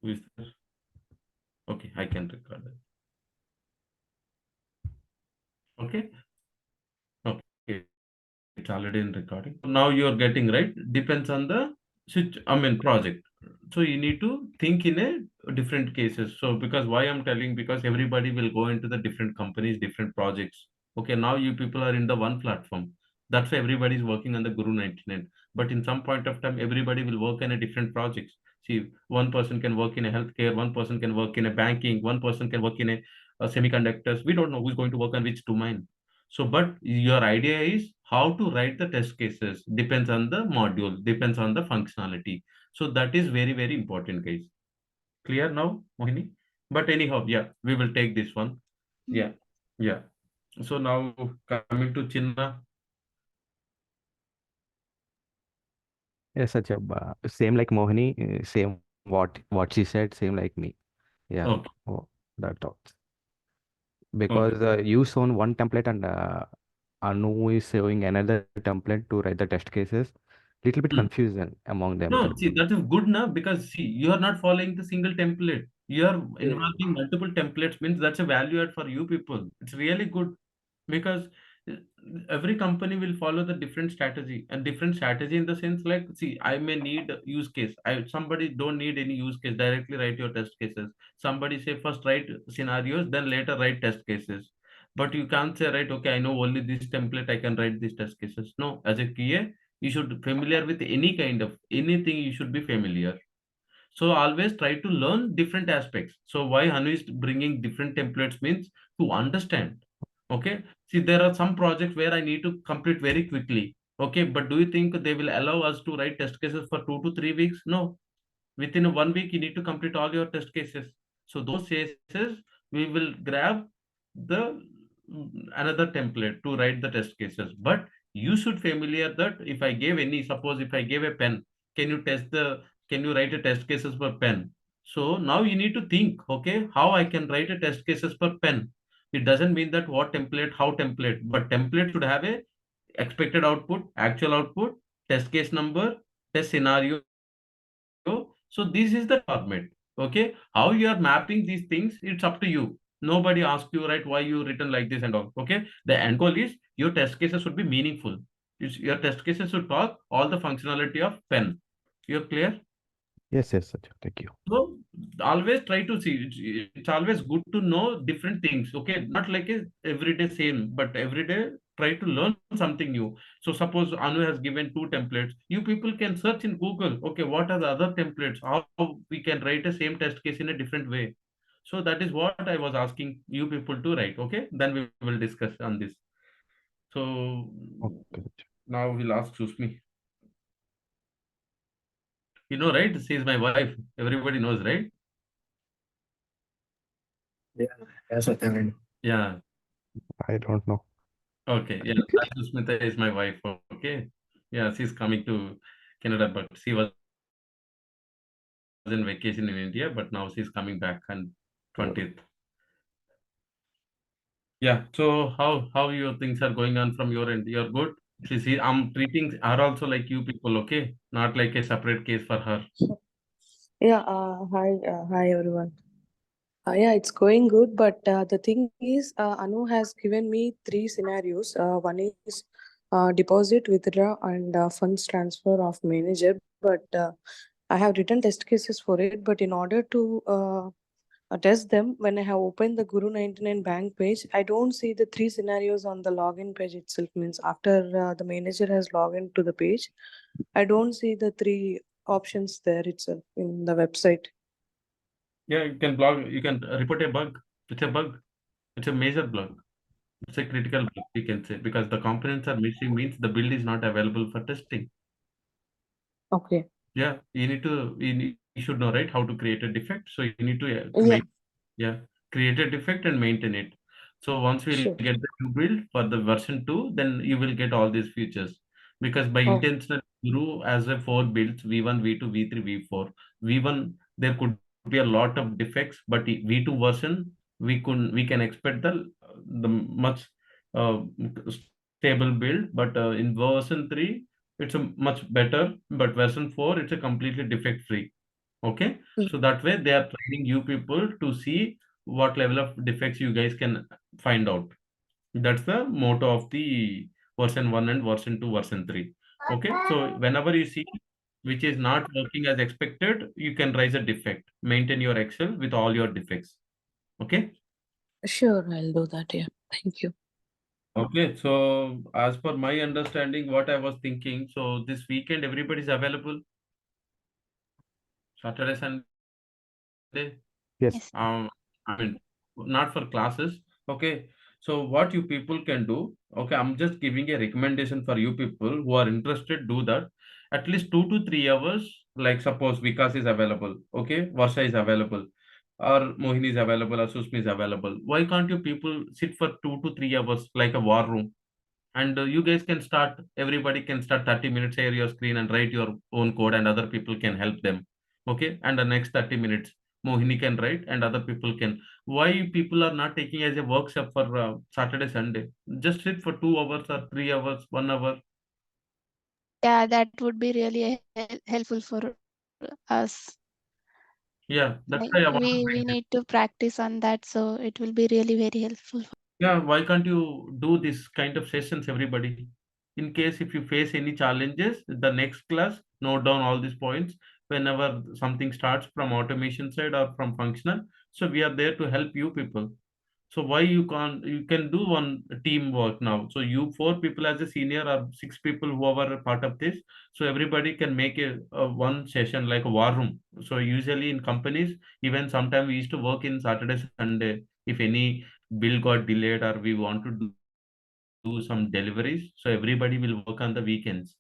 Who is there? Okay, I can record it. Okay. Okay, it's already in recording. Now you're getting right. Depends on the project. So you need to think in a different cases. So because why I'm telling, because everybody will go into the different companies, different projects. Okay, now you people are in the one platform. That's why everybody is working on the Guru 99. But in some point of time, everybody will work in a different projects. See, one person can work in a healthcare, one person can work in a banking, one person can work in a semiconductors. We don't know who's going to work on which domain. So, but your idea is how to write the test cases depends on the module, depends on the functionality. So that is very, very important, guys. Clear now, Mohini? But anyhow, yeah, we will take this one. Yeah, yeah. So now coming to Chinna. Yes, such a same like Mohini, same what she said, same like me. Yeah, Okay, oh, that thoughts. okay. Because you shown one template and Anu is showing another template to write the test cases. Little bit Hmm. confusion among them. No, That see, that is good now because see, you are not following the single template. You are Yeah. involving multiple templates, means that's a value add for you people. It's really good because uh, every company will follow the different strategy and different strategy in the sense like, see, I may need a use case. Somebody don't need any use case. Directly write your test cases. Somebody say first write scenarios, then later write test cases. But you can't say, right, okay, I know only this template, I can write these test cases. No, as a QA, you should familiar with any kind of anything, you should be familiar. So always try to learn different aspects. So why Hanu is bringing different templates means to understand. Okay. See, there are some projects where I need to complete very quickly. Okay, but do you think they will allow us to write test cases for 2 to 3 weeks? No, within 1 week you need to complete all your test cases. So those cases we will grab the another template to write the test cases. But you should familiar that if I gave any, suppose if I gave a pen, can you test the, can you write a test cases per pen? So now you need to think, okay, how I can write a test cases per pen. It doesn't mean that what template, how template, but template should have a expected output, actual output, test case number, test scenario. So this is the format. Okay, how you are mapping these things, it's up to you. Nobody asks you, right, why you written like this and all. Okay, the end goal is your test cases should be meaningful. Your test cases should talk all the functionality of pen. You're clear? yes, yes, such. Thank you. So always try to see. It's always good to know different things. Okay, not like a everyday same, but every day try to learn something new. So suppose Anu has given two templates. You people can search in Google. Okay, what are the other templates? How we can write a same test case in a different way. So that is what I was asking you people to write. Okay, then we will discuss on this. So Okay, Sachin. now we'll ask Susmi. You know, right? She is my wife. Everybody knows, right? Yeah. Yes, Satyanan. Yeah. I don't know. Okay, yeah, that Susmita is my wife. Okay, yeah, she's coming to Canada, but she was in vacation in India, but now she's coming back on 20th. Yeah, so how your things are going on from your end? You're good. See, I'm treating her also like you people, okay? Not like a separate case for her. Yeah, hi everyone. Yeah, it's going good, but the thing is, Anu has given me three scenarios. One is deposit, withdraw, and funds transfer of manager. But I have written test cases for it. But in order to test them, when I have opened the Guru 99 bank page, I don't see the three scenarios on the login page itself. Means after the manager has logged into the page, I don't see the three options there itself in the website. Yeah, you can blog, you can report a bug. It's a bug. It's a major bug. It's a critical bug, you can say, because the components are missing means the build is not available for testing. Okay. Yeah, you should know, right, how to create a defect. So you need to Yeah, yeah, create a defect and maintain it. So once we'll sure. get the new build for the version 2, then you will get all these features. Because by Oh, intentional grew as a 4 builds, V1, V2, V3, V4. V1, there could be a lot of defects, but V2 version, we can expect the much uh, stable build. But in version 3, it's a much better, but version 4, it's a completely defect free. Okay, Mm. so that way they are training you people to see what level of defects you guys can find out. That's the motto of the version 1 and version 2, version 3. Okay, so whenever you see which is not working as expected, you can raise a defect. Maintain your Excel with all your defects. Okay. Sure, I'll do that. Yeah. Thank you. Okay, so as per my understanding, what I was thinking, so this weekend everybody's available, Saturday, Sunday. Yes. I mean, not for classes. Okay. So what you people can do, okay, I'm just giving a recommendation for you people who are interested, do that. At least 2 to 3 hours, like suppose Vikas is available, okay, Varsha is available, or Mohini is available, or Susmi is available. Why can't you people sit for 2 to 3 hours like a war room? And you guys can start, everybody can start 30 minutes, share your screen and write your own code, and other people can help them. Okay, and the next 30 minutes Mohini can write and other people can. Why people are not taking as a workshop for Saturday, Sunday? Just sit for 2 hours or 3 hours, 1 hour. Yeah, that would be really helpful for us. Yeah, that's Like why I want to we make this. need to practice on that, so it will be really very helpful. Yeah, why can't you do this kind of sessions, everybody? In case if you face any challenges, the next class, note down all these points whenever something starts from automation side or from functional. So we are there to help you people. So why you can't, you can do one teamwork now. So you four people as a senior or six people who are a part of this. So everybody can make a one session like a war room. So usually in companies, even sometimes we used to work in Saturday, Sunday. If any bill got delayed or we want to do some deliveries, so everybody will work on the weekends.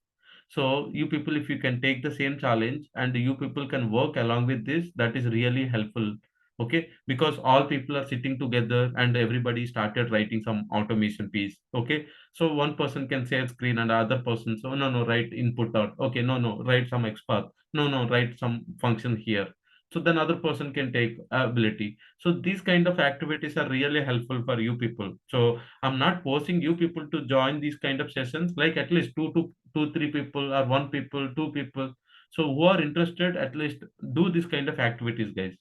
So you people, if you can take the same challenge and you people can work along with this, that is really helpful. Okay, because all people are sitting together and everybody started writing some automation piece. Okay, so one person can share screen and other person, so no, no, write input out. Okay, no, no, write some XPath. No, no, write some function here. So then other person can take ability. So these kind of activities are really helpful for you people. So I'm not forcing you people to join these kind of sessions, like at least two, 3 people, or one people, 2 people. So who are interested, at least do this kind of activities, guys.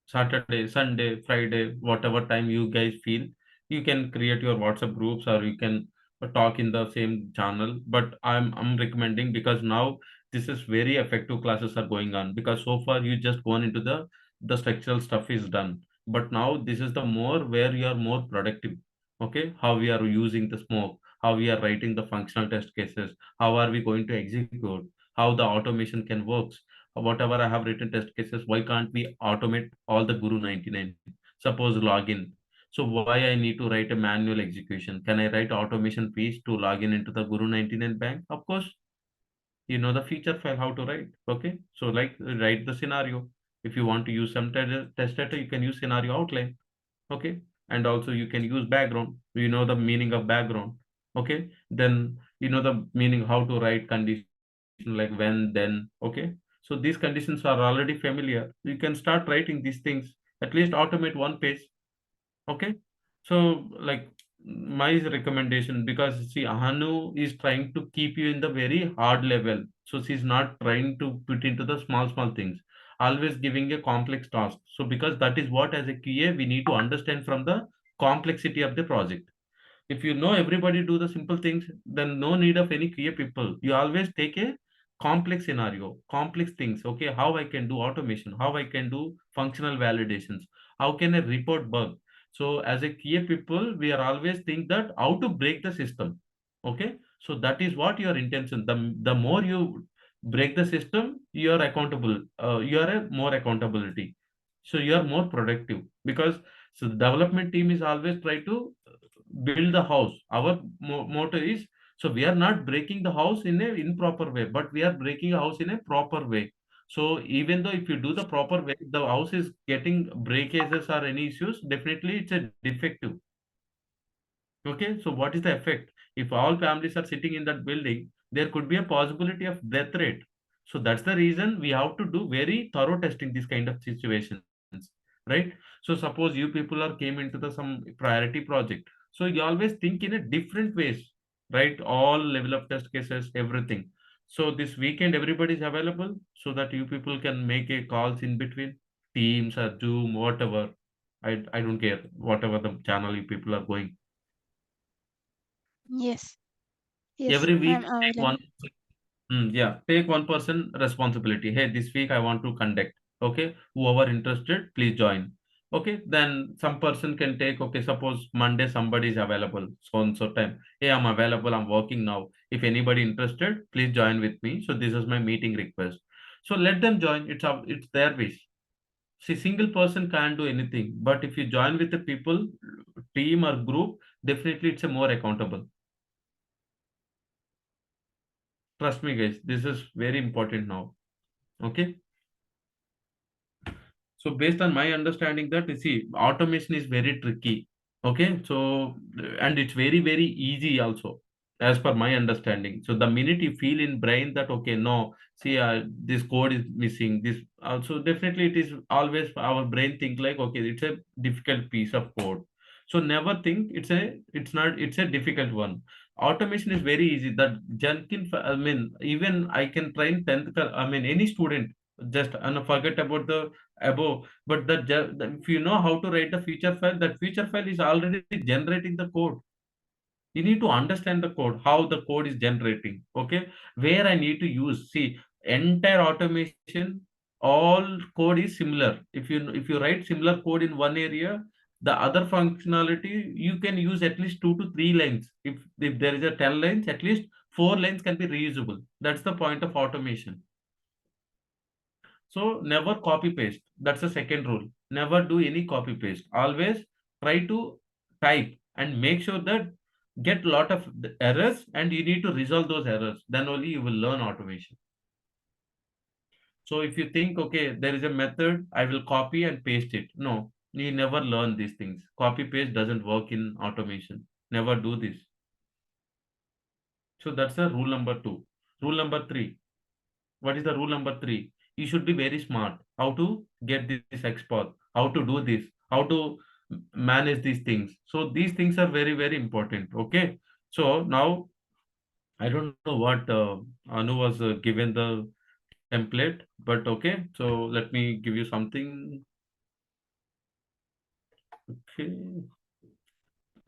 Saturday, Sunday, Friday, whatever time you guys feel, you can create your WhatsApp groups or you can talk in the same channel. But I'm recommending, because now this is very effective classes are going on, because so far you just gone into the structural stuff is done. But now this is the more where you are more productive. Okay, how we are using the smoke, how we are writing the functional test cases, how are we going to execute, how the automation can works. Whatever I have written test cases, why can't we automate all the Guru 99? Suppose login. So why I need to write a manual execution? Can I write automation piece to log in into the Guru 99 bank? Of course, you know the feature file how to write. Okay, so like write the scenario. If you want to use some test data, you can use scenario outline. Okay, and also you can use background. You know the meaning of background. Okay, then you know the meaning how to write condition like when, then. Okay, so these conditions are already familiar. You can start writing these things, at least automate one page. Okay, so like my recommendation, because see Ahanu is trying to keep you in the very hard level, so she's not trying to put into the small things, always giving a complex task. So because that is what, as a QA, we need to understand from the complexity of the project. If you know everybody do the simple things, then no need of any clear people. You always take a complex scenario, complex things. Okay, how I can do automation, how I can do functional validations, how can I report bug. So as a key people, we are always think that how to break the system. Okay, so that is what your intention. The more you break the system, you are accountable. You are a more accountability. So you are more productive, because so the development team is always try to build the house. Our motto is, so we are not breaking the house in a improper way, but we are breaking a house in a proper way. So even though if you do the proper way, the house is getting breakages or any issues, definitely it's a defective. Okay, so what is the effect? If all families are sitting in that building, there could be a possibility of death rate. So that's the reason we have to do very thorough testing these kind of situations, right? So suppose you people are came into the some priority project. So you always think in a different ways, right? All level of test cases, everything. So this weekend everybody is available so that you people can make a calls in between Teams or Zoom, whatever. I don't care, whatever the channel you people are going. Yes. Yes, Every week I'm take one. available. Yeah, take one person responsibility. Hey, this week I want to conduct. Okay, whoever interested, please join. Okay, then some person can take. Okay, suppose Monday somebody is available, so and so time. Hey, I'm available. I'm working now. If anybody interested, please join with me. So this is my meeting request. So let them join. It's their wish. See, single person can't do anything, but if you join with the people, team or group, definitely it's a more accountable. Trust me, guys. This is very important now. Okay. So based on my understanding that you see automation is very tricky. Okay. So and it's very, very easy also as per my understanding. So the minute you feel in brain that okay, no, see this code is missing. This also definitely it is always our brain think like okay, it's a difficult piece of code. So never think it's a difficult one. Automation is very easy. That Jenkins, I mean, even I can train 10th, I mean, any student just and forget about the above, but if you know how to write the feature file, that feature file is already generating the code. You need to understand the code, how the code is generating. Okay, where I need to use, see, entire automation, all code is similar. If you write similar code in one area, the other functionality you can use at least 2 to 3 lines. If there is a 10 lines, at least 4 lines can be reusable. That's the point of automation. So never copy paste. That's the second rule. Never do any copy paste. Always try to type and make sure that get lot of errors and you need to resolve those errors. Then only you will learn automation. So if you think, okay, there is a method, I will copy and paste it. No, you never learn these things. Copy paste doesn't work in automation. Never do this. So that's the rule number two. Rule number three. What is the rule number three? You should be very smart. How to get this export, how to do this, how to manage these things. So these things are very, very important. Okay. So now I don't know what Anu was given the template, but okay. So let me give you something. Okay.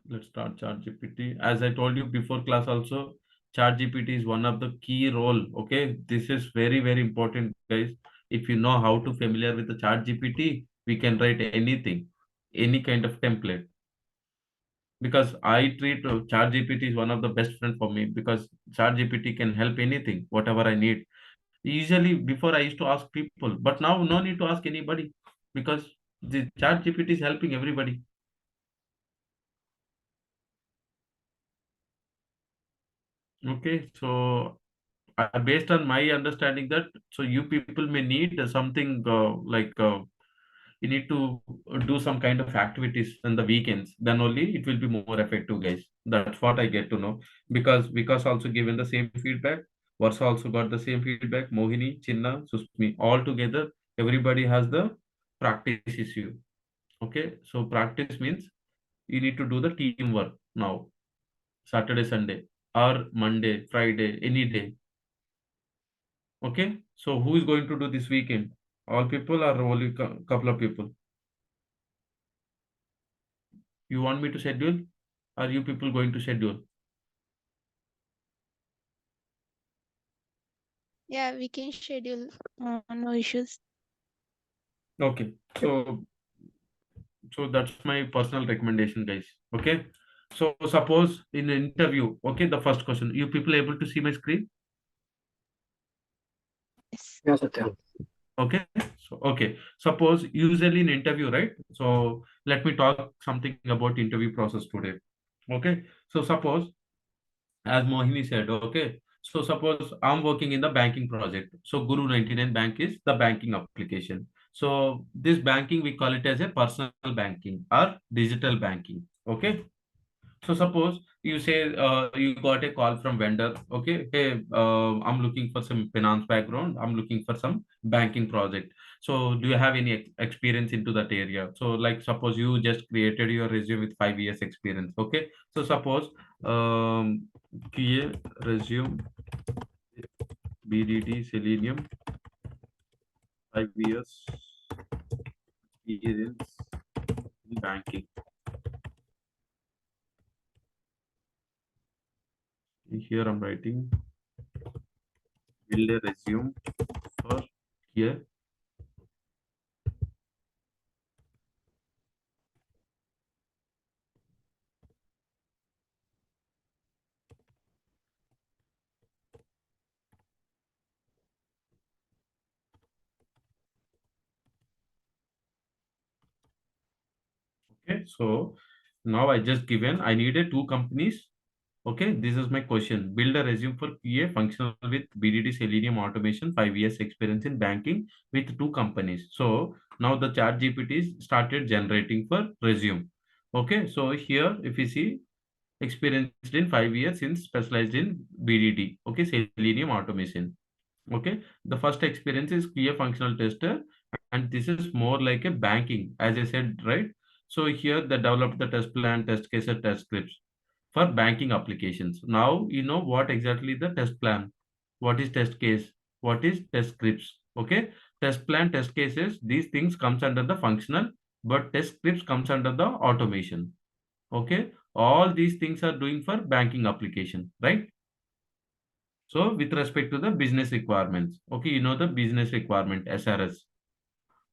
Let's start ChatGPT. As I told you before class also, ChatGPT is one of the key role. Okay, this is very, very important, guys. If you know how to familiar with the ChatGPT, we can write anything, any kind of template. Because I treat ChatGPT is one of the best friend for me because ChatGPT can help anything, whatever I need. Usually before I used to ask people, but now no need to ask anybody because the ChatGPT is helping everybody. Okay, so based on my understanding that so you people may need something you need to do some kind of activities on the weekends, then only it will be more effective, guys. That's what I get to know. Because also given the same feedback, Varsa also got the same feedback, Mohini, Chinna, Susmi, all together everybody has the practice issue. Okay, so practice means you need to do the teamwork now, Saturday, Sunday, or Monday, Friday, any day. Okay, so who is going to do this weekend? All people or only couple of people? You want me to schedule? Are you people going to schedule? Yeah, we can schedule. No issues. Okay, so that's my personal recommendation, guys. Okay, so suppose in an interview, okay, the first question, you people able to see my screen? Yes. Yeah, Satya. Okay, so okay, suppose usually in interview, right? So let me talk something about interview process today. Okay, so suppose as Mohini said, okay. So suppose I'm working in the banking project. So Guru 99 Bank is the banking application. So this banking we call it as a personal banking or digital banking. Okay. So suppose you say you got a call from vendor. Okay, hey, I'm looking for some finance background. I'm looking for some banking project. So do you have any experience into that area? So like suppose you just created your resume with 5 years experience. Okay, so suppose create resume BDD Selenium, 5 years experience in banking. Here I'm writing build a resume for here. Okay, so now I just given I needed two companies. Okay, this is my question. Build a resume for QA functional with BDD Selenium automation, 5 years experience in banking with two companies. So now the chat GPT started generating for resume. Okay, so here if you see experienced in 5 years since specialized in BDD. Okay, Selenium automation. Okay, the first experience is QA functional tester, and this is more like a banking, as I said, right? So here they developed the test plan, test cases, test scripts for banking applications. Now you know what exactly the test plan, what is test case, what is test scripts. Okay, test plan, test cases, these things comes under the functional, but test scripts comes under the automation. Okay, all these things are doing for banking application, right? So with respect to the business requirements, okay, you know the business requirement SRS.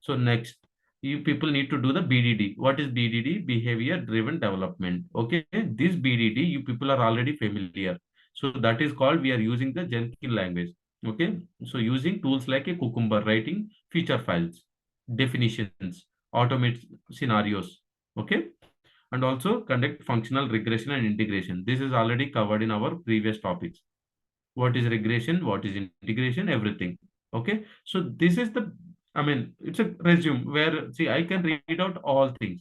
So next, you people need to do the BDD. What is BDD? Behavior driven development. Okay, this BDD you people are already familiar. So that is called we are using the Jenkins language. Okay, so using tools like a Cucumber, writing feature files, definitions, automate scenarios. Okay, and also conduct functional regression and integration. This is already covered in our previous topics. What is regression, what is integration, everything. Okay, so this is the, I mean, it's a resume where see I can read out all things,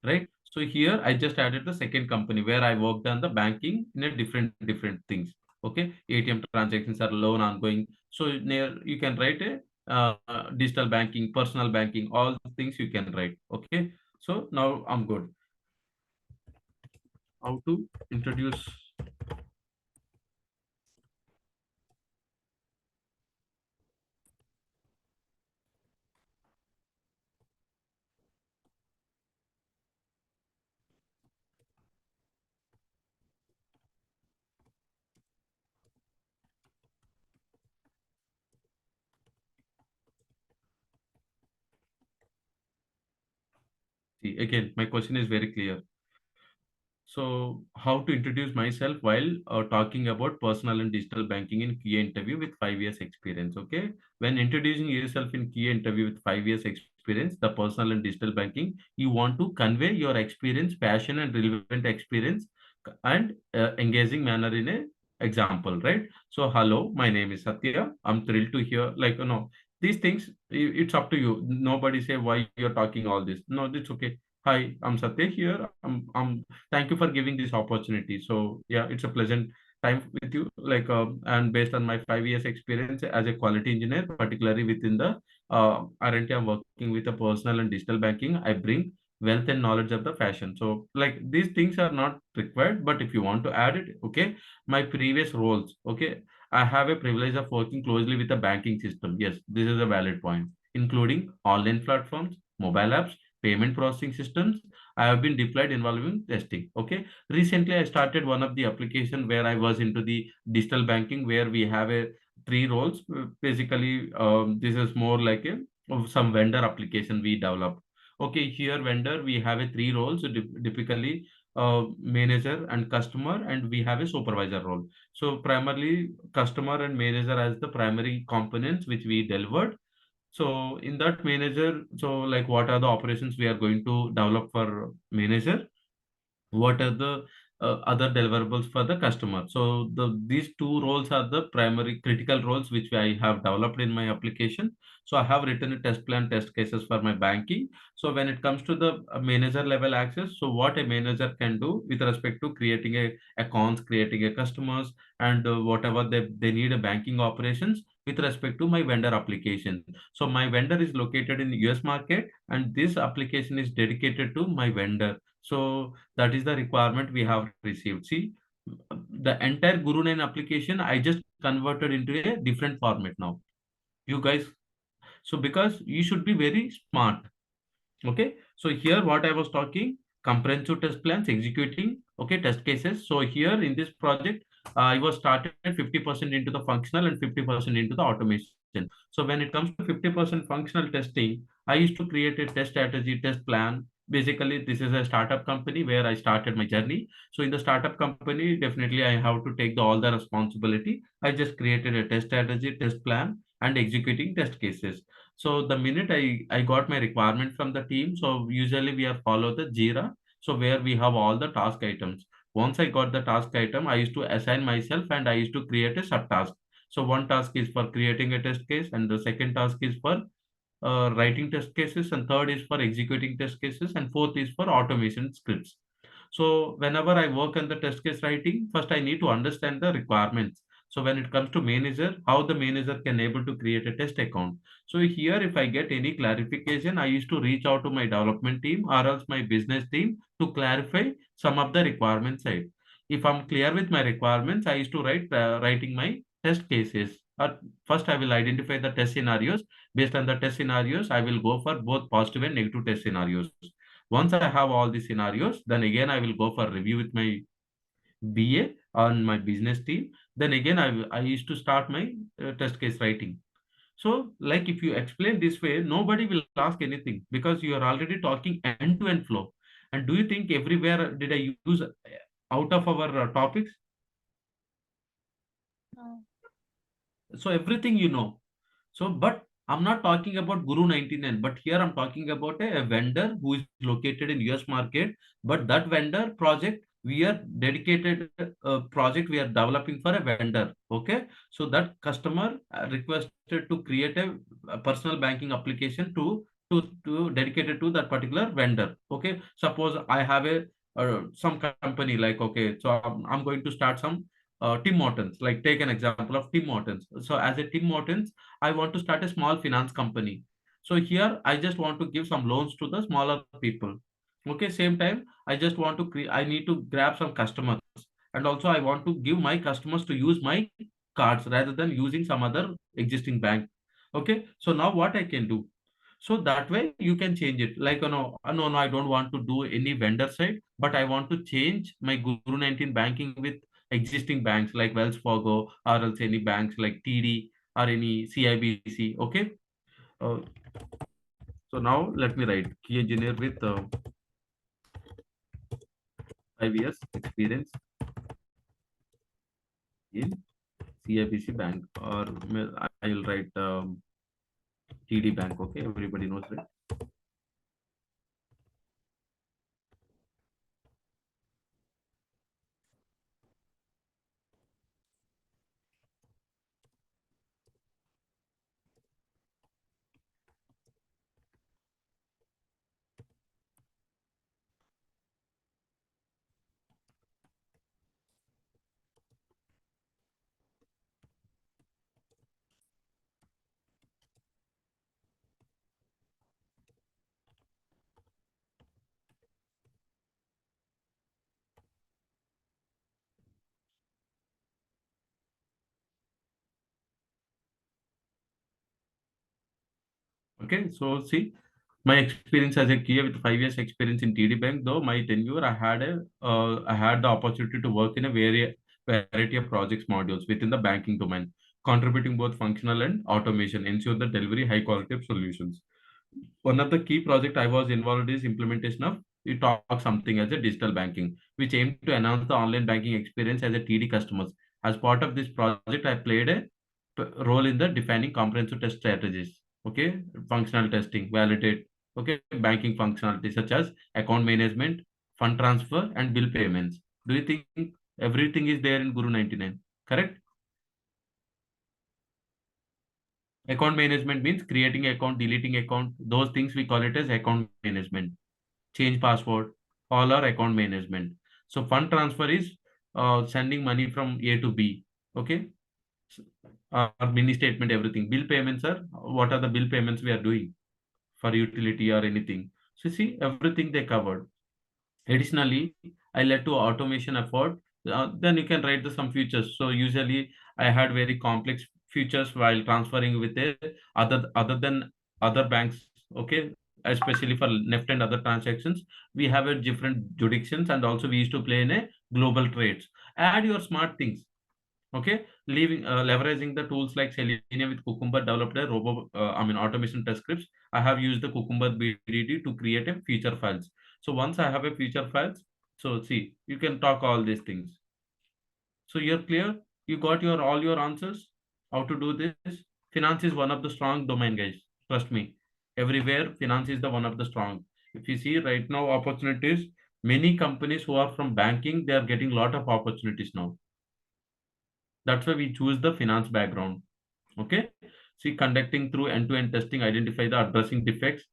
right? So here I just added the second company where I worked on the banking in a different things. Okay, ATM transactions are loan ongoing. So near you can write a digital banking, personal banking, all things you can write. Okay, so now I'm good. How to introduce. See, again, my question is very clear. So, how to introduce myself while talking about personal and digital banking in Kia interview with 5 years experience? Okay, when introducing yourself in Kia interview with 5 years experience, the personal and digital banking, you want to convey your experience, passion, and relevant experience, and engaging manner in a example, right? So, hello, my name is Satya. I'm thrilled to hear, like these things. It's up to you. Nobody say why you're talking all this. No, it's okay. Hi, I'm Satya here. I'm thank you for giving this opportunity. So yeah, it's a pleasant time with you. Like and based on my 5 years experience as a quality engineer, particularly within the R&D, I'm working with a personal and digital banking. I bring wealth and knowledge of the fashion. So like these things are not required, but if you want to add it, okay. My previous roles, okay. I have a privilege of working closely with the banking system. Yes, this is a valid point, including online platforms, mobile apps, payment processing systems. I have been deployed involving testing. Okay. Recently, I started one of the application where I was into the digital banking where we have a three roles. Basically, this is more like a of some vendor application we develop. Okay, here vendor we have a three roles. So typically, manager and customer, and we have a supervisor role. So primarily, customer and manager as the primary components which we delivered. So in that manager, so like what are the operations we are going to develop for manager? What are the other deliverables for the customer? So these two roles are the primary critical roles which I have developed in my application. So I have written a test plan, test cases for my banking. So when it comes to the manager level access, so what a manager can do with respect to creating a accounts, creating a customers, and whatever they need a banking operations with respect to my vendor application. So my vendor is located in the US market, and this application is dedicated to my vendor. So that is the requirement we have received. See, The entire Guru 9 application I just converted into a different format now. You guys, so because you should be very smart. Okay, so here what I was talking, comprehensive test plans, executing, okay, test cases. So here in this project, I was started 50% into the functional and 50% into the automation. So when it comes to 50% functional testing, I used to create a test strategy, test plan. Basically, this is a startup company where I started my journey. So in the startup company, definitely I have to take all the responsibility. I just created a test strategy, test plan, and executing test cases. So the minute I got my requirement from the team, so usually we are follow the Jira, so where we have all the task items. Once I got the task item, I used to assign myself and I used to create a subtask. So one task is for creating a test case, and the second task is for writing test cases, and third is for executing test cases, and fourth is for automation scripts. So whenever I work on the test case writing, first I need to understand the requirements. So when it comes to manager, how the manager can able to create a test account. So here, if I get any clarification, I used to reach out to my development team or else my business team to clarify some of the requirements side. If I'm clear with my requirements, I used to writing my test cases. First, I will identify the test scenarios. Based on the test scenarios, I will go for both positive and negative test scenarios. Once I have all the scenarios, then again I will go for review with my BA on my business team. Then again I used to start my test case writing. So like if you explain this way, nobody will ask anything because you are already talking end to end flow. And do you think everywhere did I use out of our topics? No. So everything you know. So, but I'm not talking about Guru 99, but here I'm talking about a vendor who is located in US market. But that vendor project, we are dedicated project we are developing for a vendor. Okay, so that customer requested to create a personal banking application to dedicated to that particular vendor. Okay, suppose I have a some company like, okay, so I'm going to start some Tim Hortons. Like take an example of Tim Hortons. So as a Tim Hortons, I want to start a small finance company. So here I just want to give some loans to the smaller people. Okay, same time I just want to I need to grab some customers, and also I want to give my customers to use my cards rather than using some other existing bank. Okay, so now what I can do? So that way you can change it. Like, no, no, I don't want to do any vendor side, but I want to change my Guru 19 banking with existing banks like Wells Fargo or else any banks like TD or any CIBC. Okay. Uh, so now let me write key engineer with 5 years experience in CIBC bank, or I will write TD bank. Okay. Everybody knows that. Okay. So see, my experience as a QA with 5 years experience in TD Bank, though my tenure, I had the opportunity to work in a variety of projects modules within the banking domain, contributing both functional and automation, ensure the delivery high quality of solutions. One of the key project I was involved is implementation of we talk something as a digital banking, which aimed to enhance the online banking experience as a TD customers. As part of this project, I played a role in the defining comprehensive test strategies. Okay, functional testing, validate. Okay, banking functionality such as account management, fund transfer, and bill payments. Do you think everything is there in Guru 99? Correct. Account management means creating account, deleting account. Those things we call it as account management. Change password, all are account management. So fund transfer is sending money from A to B. Okay. Mini statement, everything. Bill payments are what are the bill payments we are doing for utility or anything. So see, everything they covered. Additionally, I led to automation effort then you can write some features. So usually I had very complex features while transferring with a other than other banks. Okay, especially for Neft and other transactions, we have a different jurisdictions, and also we used to play in a global trades. Add your smart things. Okay, leveraging the tools like Selenium with Cucumber developed a automation test scripts. I have used the Cucumber BDD to create a feature files. So once I have a feature files, so see, you can talk all these things. So you're clear? You got your all your answers? How to do this? Finance is one of the strong domain, guys. Trust me. Everywhere, finance is the one of the strong. If you see right now opportunities, many companies who are from banking, they are getting lot of opportunities now. That's why we choose the finance background. Okay. See, conducting through end-to-end testing, identify the addressing defects.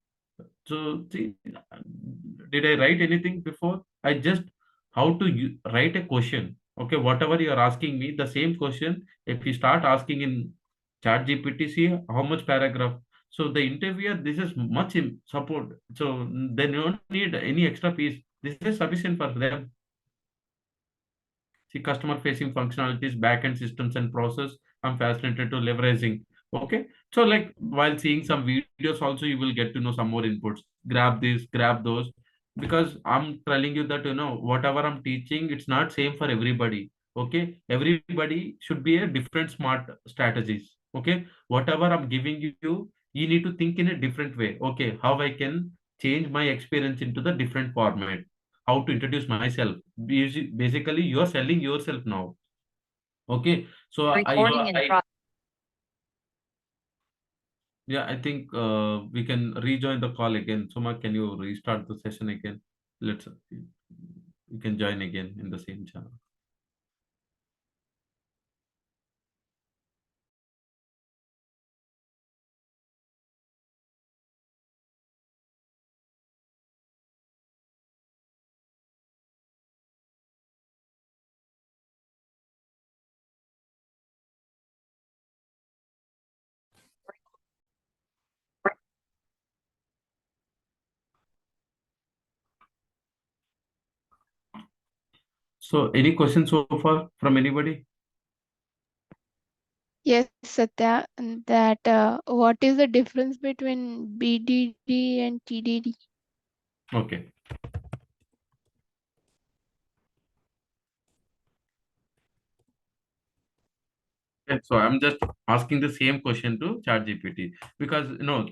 So see, did I write anything before? I just how to write a question. Okay, whatever you are asking me, the same question. If you start asking in Chat GPT, see how much paragraph. So the interviewer, this is much support. So they don't need any extra piece. This is sufficient for them. See, customer facing functionalities, backend systems and process. I'm fascinated to leveraging. Okay. So like while seeing some videos also, you will get to know some more inputs. Grab this, grab those. Because I'm telling you that, whatever I'm teaching, it's not same for everybody. Okay. Everybody should be a different smart strategies. Okay. Whatever I'm giving you, you need to think in a different way. Okay. How I can change my experience into the different format, how to introduce myself. Basically, you're selling yourself now. Okay. So Recording in progress. yeah, I think we can rejoin the call again. Suma, can you restart the session again? Let's you can join again in the same channel. So any questions so far from anybody? Yes, Satya, and that what is the difference between BDD and TDD? Okay. And so I'm just asking the same question to ChatGPT because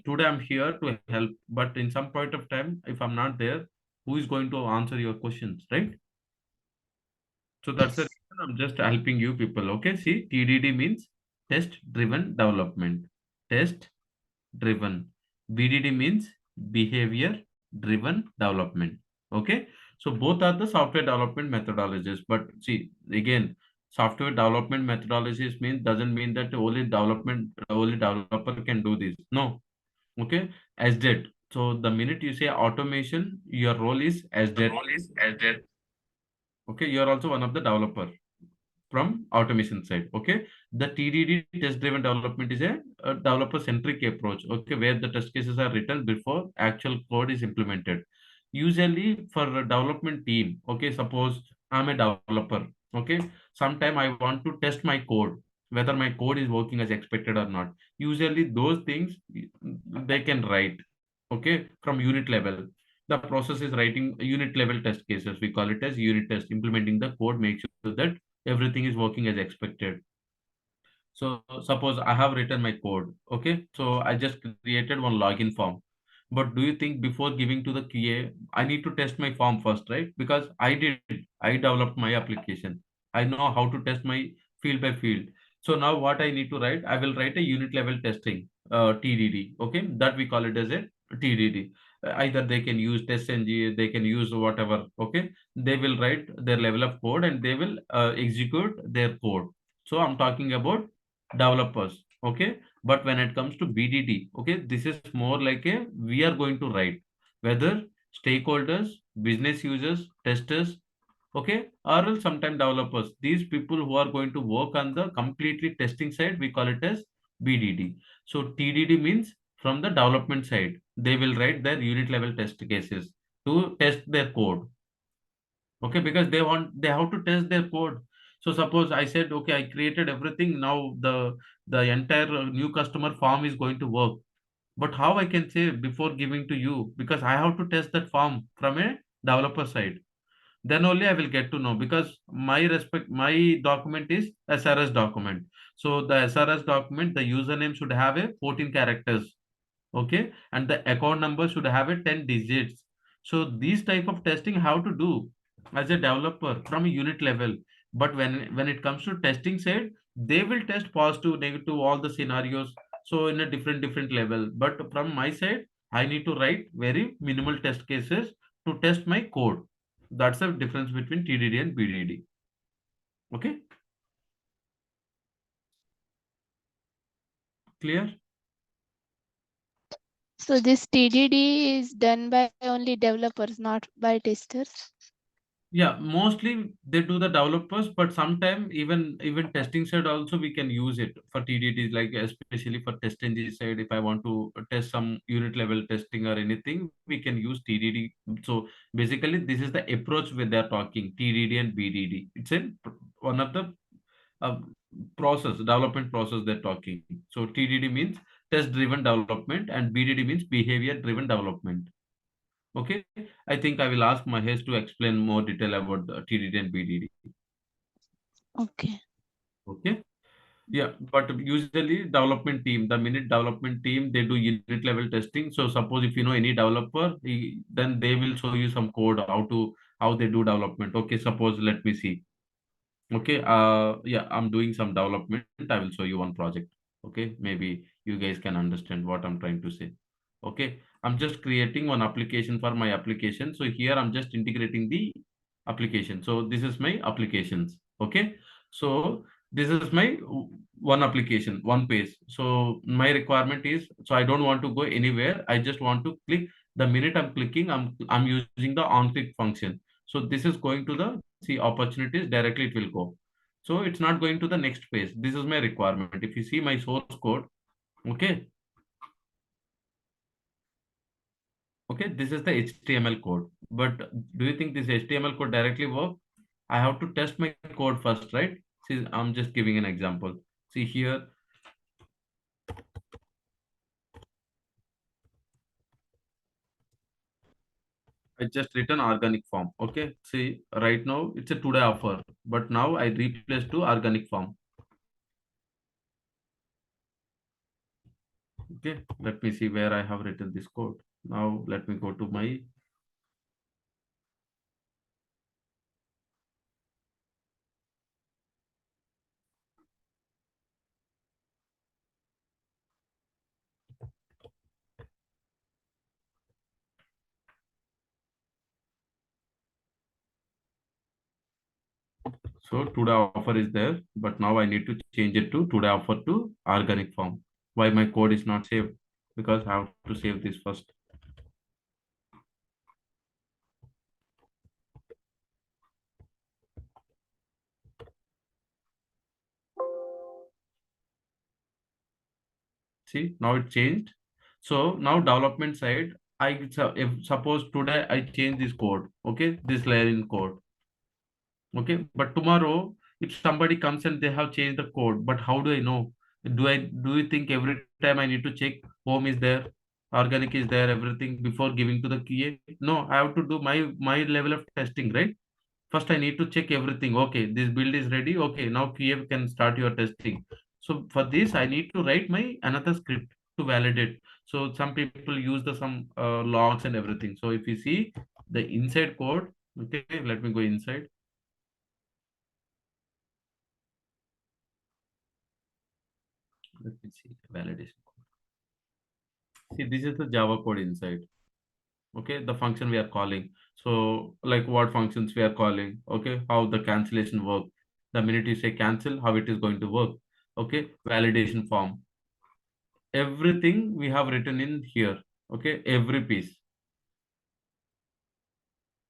today I'm here to help, but in some point of time, if I'm not there, who is going to answer your questions, right? So that's the Yes. reason I'm just helping you people. Okay, see, TDD means test driven development. Test driven. BDD means behavior driven development. Okay, so both are the software development methodologies. But see, again, software development methodologies means doesn't mean that only developer can do this. No. Okay, SDET. So the minute you say automation, your role is SDET. Okay, you are also one of the developer from automation side. Okay, the TDD test driven development is a developer centric approach. Okay, where the test cases are written before actual code is implemented. Usually for a development team. Okay, suppose I'm a developer. Okay, sometime I want to test my code whether my code is working as expected or not. Usually those things they can write. Okay, from unit level. The process is writing unit level test cases. We call it as unit test. Implementing the code makes sure that everything is working as expected. So suppose I have written my code. Okay. So I just created one login form. But do you think before giving to the QA, I need to test my form first, right? Because I developed my application. I know how to test my field by field. So now what I need to write, I will write a unit level testing, TDD. Okay. That we call it as a TDD. Either they can use TestNG, they can use whatever. Okay. They will write their level of code and they will execute their code. So I'm talking about developers. Okay, but when it comes to BDD, okay, this is more like a we are going to write whether stakeholders, business users, testers, okay, or else sometime developers. These people who are going to work on the completely testing side, we call it as BDD. So TDD means from the development side, they will write their unit level test cases to test their code. Okay, because they have to test their code. So suppose I said, okay, I created everything, now the entire new customer form is going to work. But how I can say before giving to you? Because I have to test that form from a developer side. Then only I will get to know, because my document is SRS document. So the SRS document, the username should have a 14 characters. Okay, and the account number should have a 10 digits. So these type of testing how to do as a developer from a unit level. But when it comes to testing side, they will test positive, negative, all the scenarios, so in a different level. But from my side, I need to write very minimal test cases to test my code. That's the difference between TDD and BDD. Okay, clear? So this TDD is done by only developers, not by testers. Yeah, mostly they do the developers, but sometime even testing side also we can use it for TDDs, like especially for test engine side. If I want to test some unit level testing or anything, we can use TDD. So basically, this is the approach where they're talking TDD and BDD. It's one of the uh, process development process they're talking. So TDD means test driven development, and BDD means behavior driven development. Okay, I think I will ask Mahesh to explain more detail about the TDD and BDD. Okay. Okay, yeah, but usually development team, the minute development team, they do unit level testing. So suppose if you know any developer, then they will show you some code how they do development. Okay, suppose let me see. Okay, yeah, I'm doing some development. I will show you one project. Okay, maybe you guys can understand what I'm trying to say. Okay, I'm just creating one application for my application. So here I'm just integrating the application. So this is my applications. Okay, so this is my one application, one page. So my requirement is, so I don't want to go anywhere. I just want to click. The minute I'm clicking, I'm using the on click function. So this is going to the see opportunities directly, it will go. So it's not going to the next page. This is my requirement. If you see my source code, okay, okay, this is the HTML code. But do you think this HTML code directly work? I have to test my code first, right? See, I'm just giving an example. See here, I just written organic form. Okay, see, right now it's a today offer, but now I replace to organic form. Okay, let me see where I have written this code. Now let me go to my. So today offer is there, but now I need to change it to today offer to organic form. Why my code is not saved? Because I have to save this first. See, now it changed. So now development side, if suppose today I change this code, okay, this line in code, okay, but tomorrow if somebody comes and they have changed the code, but how do I know? Do you think every time I need to check home is there, organic is there, everything before giving to the QA? No, I have to do my level of testing, right? First I need to check everything. Okay, this build is ready. Okay, now QA can start your testing. So for this I need to write my another script to validate. So some people use the some logs and everything. So if you see the inside code, okay, let me go inside. Let me see validation code. See, this is the Java code inside. Okay, the function we are calling. So like what functions we are calling. Okay, how the cancellation work. The minute you say cancel, how it is going to work. Okay, validation form. Everything we have written in here. Okay, every piece.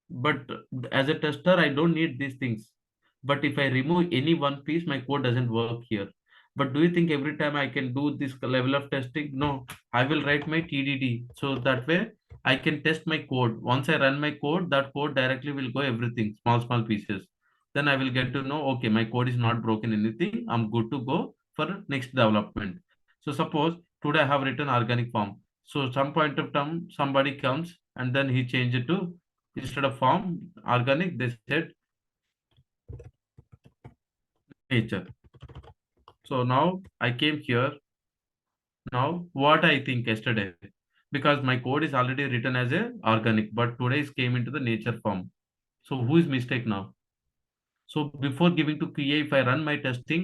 But as a tester, I don't need these things. But if I remove any one piece, my code doesn't work here. But do you think every time I can do this level of testing? No, I will write my TDD. So that way I can test my code. Once I run my code, that code directly will go everything, small pieces. Then I will get to know, okay, my code is not broken anything, I'm good to go for next development. So suppose today I have written organic form, so some point of time somebody comes and then he changed it to, instead of form organic, they said nature. So now I came here. Now what I think yesterday, because my code is already written as a organic, but today it came into the nature form. So who is mistake now? So before giving to QA, if I run my testing,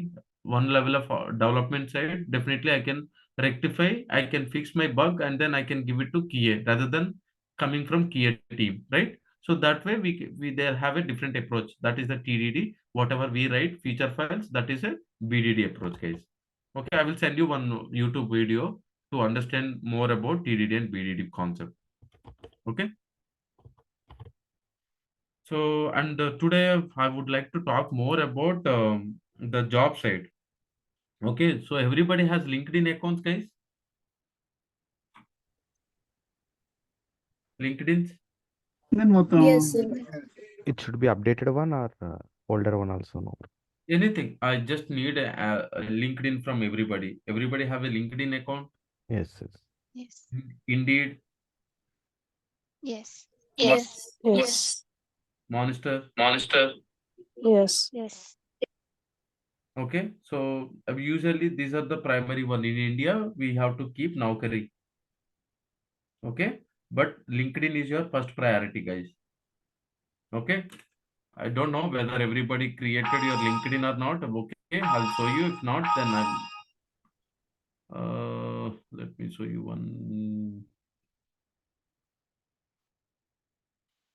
one level of development side, definitely I can rectify, I can fix my bug, and then I can give it to QA rather than coming from QA team, right? So that way we there have a different approach. That is the TDD. Whatever we write feature files, that is a BDD approach, guys. Okay, I will send you one YouTube video to understand more about TDD and BDD concept. Okay. So, and today I would like to talk more about the job side. Okay, so everybody has LinkedIn accounts, guys. LinkedIn, Then మొత్తం Yes, sir. It should be updated one or older one also, no? anything. I just need a LinkedIn from everybody. Everybody have a LinkedIn account. Yes, yes. Yes. Indeed, Yes. Yes. Yes. Monster. Yes. Yes. Okay, so usually these are the primary one in India. We have to keep Naukri. Okay, but LinkedIn is your first priority, guys. Okay, I don't know whether everybody created your LinkedIn or not. Okay, I'll show you. If not, then I'll. Let me show you one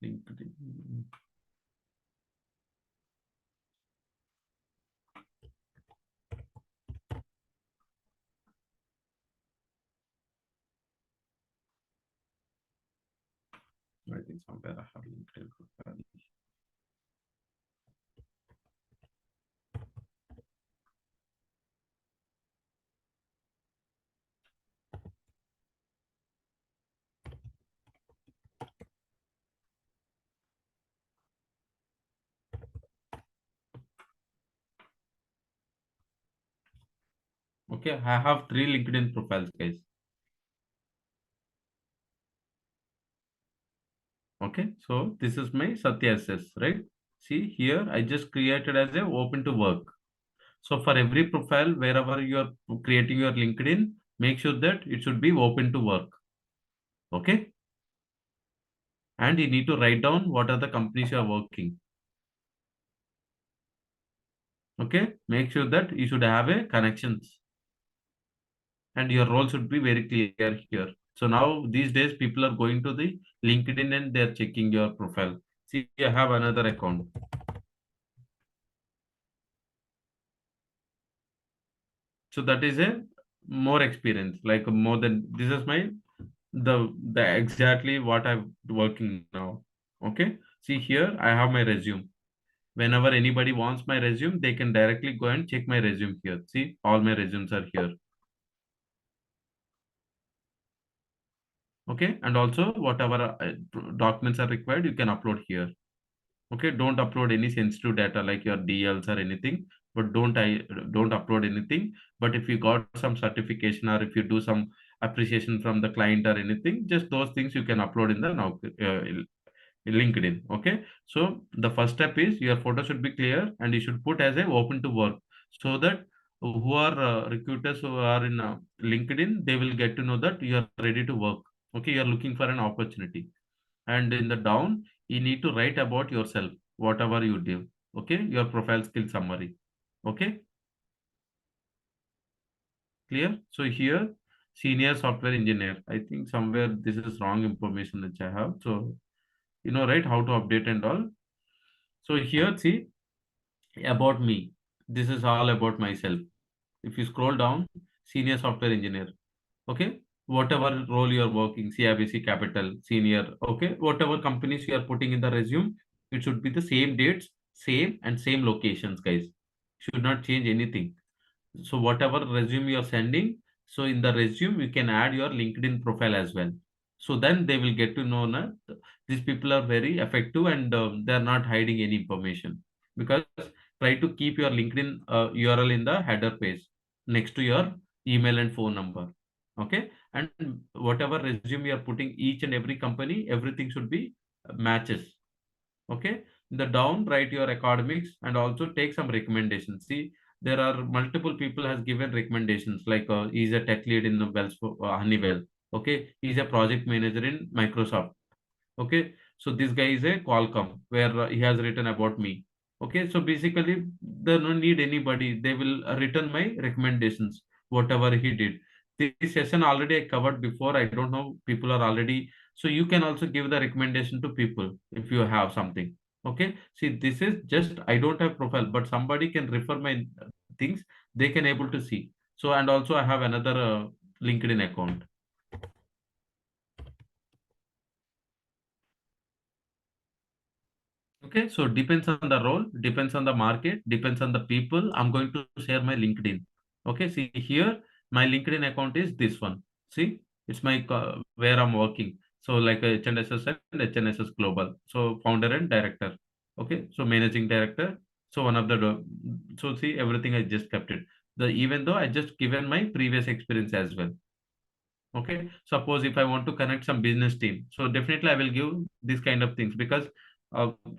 LinkedIn. I think somewhere I have LinkedIn profile. Okay, I have three LinkedIn profiles, guys. Okay, so this is my H&SS, right? See here, I just created as a open to work. So for every profile, wherever you are creating your LinkedIn, make sure that it should be open to work. Okay, and you need to write down what are the companies you are working. Okay, make sure that you should have a connections and your role should be very clear here. So now these days people are going to the LinkedIn and they're checking your profile. See, I have another account. So that is a more experience, like more than this is my the exactly what I'm working now. Okay. See here, I have my resume. Whenever anybody wants my resume, they can directly go and check my resume here. See, all my resumes are here. Okay, and also whatever documents are required, you can upload here. Okay, don't upload any sensitive data like your DLs or anything, but don't upload anything. But if you got some certification or if you do some appreciation from the client or anything, just those things you can upload in the now LinkedIn. Okay, so the first step is your photo should be clear and you should put as a open to work, so that who are recruiters who are in LinkedIn, they will get to know that you are ready to work. Okay, you are looking for an opportunity, and in the down you need to write about yourself, whatever you do. Okay, your profile skill summary. Okay, clear? So here, senior software engineer, I think somewhere this is wrong information which I have. So you know, right, how to update and all. So here, see, about me, this is all about myself. If you scroll down, senior software engineer. Okay, whatever role you are working, CIBC Capital, senior. Okay, whatever companies you are putting in the resume, it should be the same dates, same and same locations, guys. Should not change anything. So whatever resume you are sending, so in the resume you can add your LinkedIn profile as well. So then they will get to know that these people are very effective and they are not hiding any information. Because try to keep your LinkedIn URL in the header page next to your email and phone number. Okay, and whatever resume you are putting each and every company, everything should be matches. Okay, in the down write your academics and also take some recommendations. See, there are multiple people has given recommendations like he's a tech lead in the Honeywell. Okay, he's a project manager in Microsoft. Okay, so this guy is a Qualcomm where he has written about me. Okay, so basically they don't need anybody, they will return my recommendations whatever he did. This session already I covered before, I don't know, people are already. So you can also give the recommendation to people if you have something. Okay, see, this is just, I don't have profile, but somebody can refer my things, they can able to see. So and also I have another LinkedIn account. Okay, so depends on the role, depends on the market, depends on the people. I'm going to share my LinkedIn. Okay, see here, my LinkedIn account is this one. See, it's my where I'm working. So like H&SS and H&SS Global. So founder and director. Okay, so managing director. So one of the so see everything I just kept it. The even though I just given my previous experience as well. Okay, suppose if I want to connect some business team, so definitely I will give this kind of things because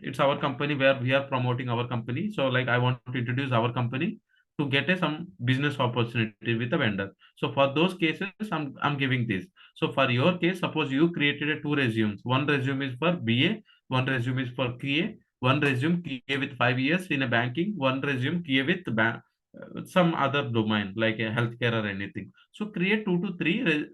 it's our company where we are promoting our company. So like I want to introduce our company to get a some business opportunity with a vendor. So for those cases I'm giving this. So for your case, suppose you created a two resumes, one resume is for BA, one resume is for QA, one resume QA with 5 years in a banking, one resume QA with some other domain like a healthcare or anything. So create two to three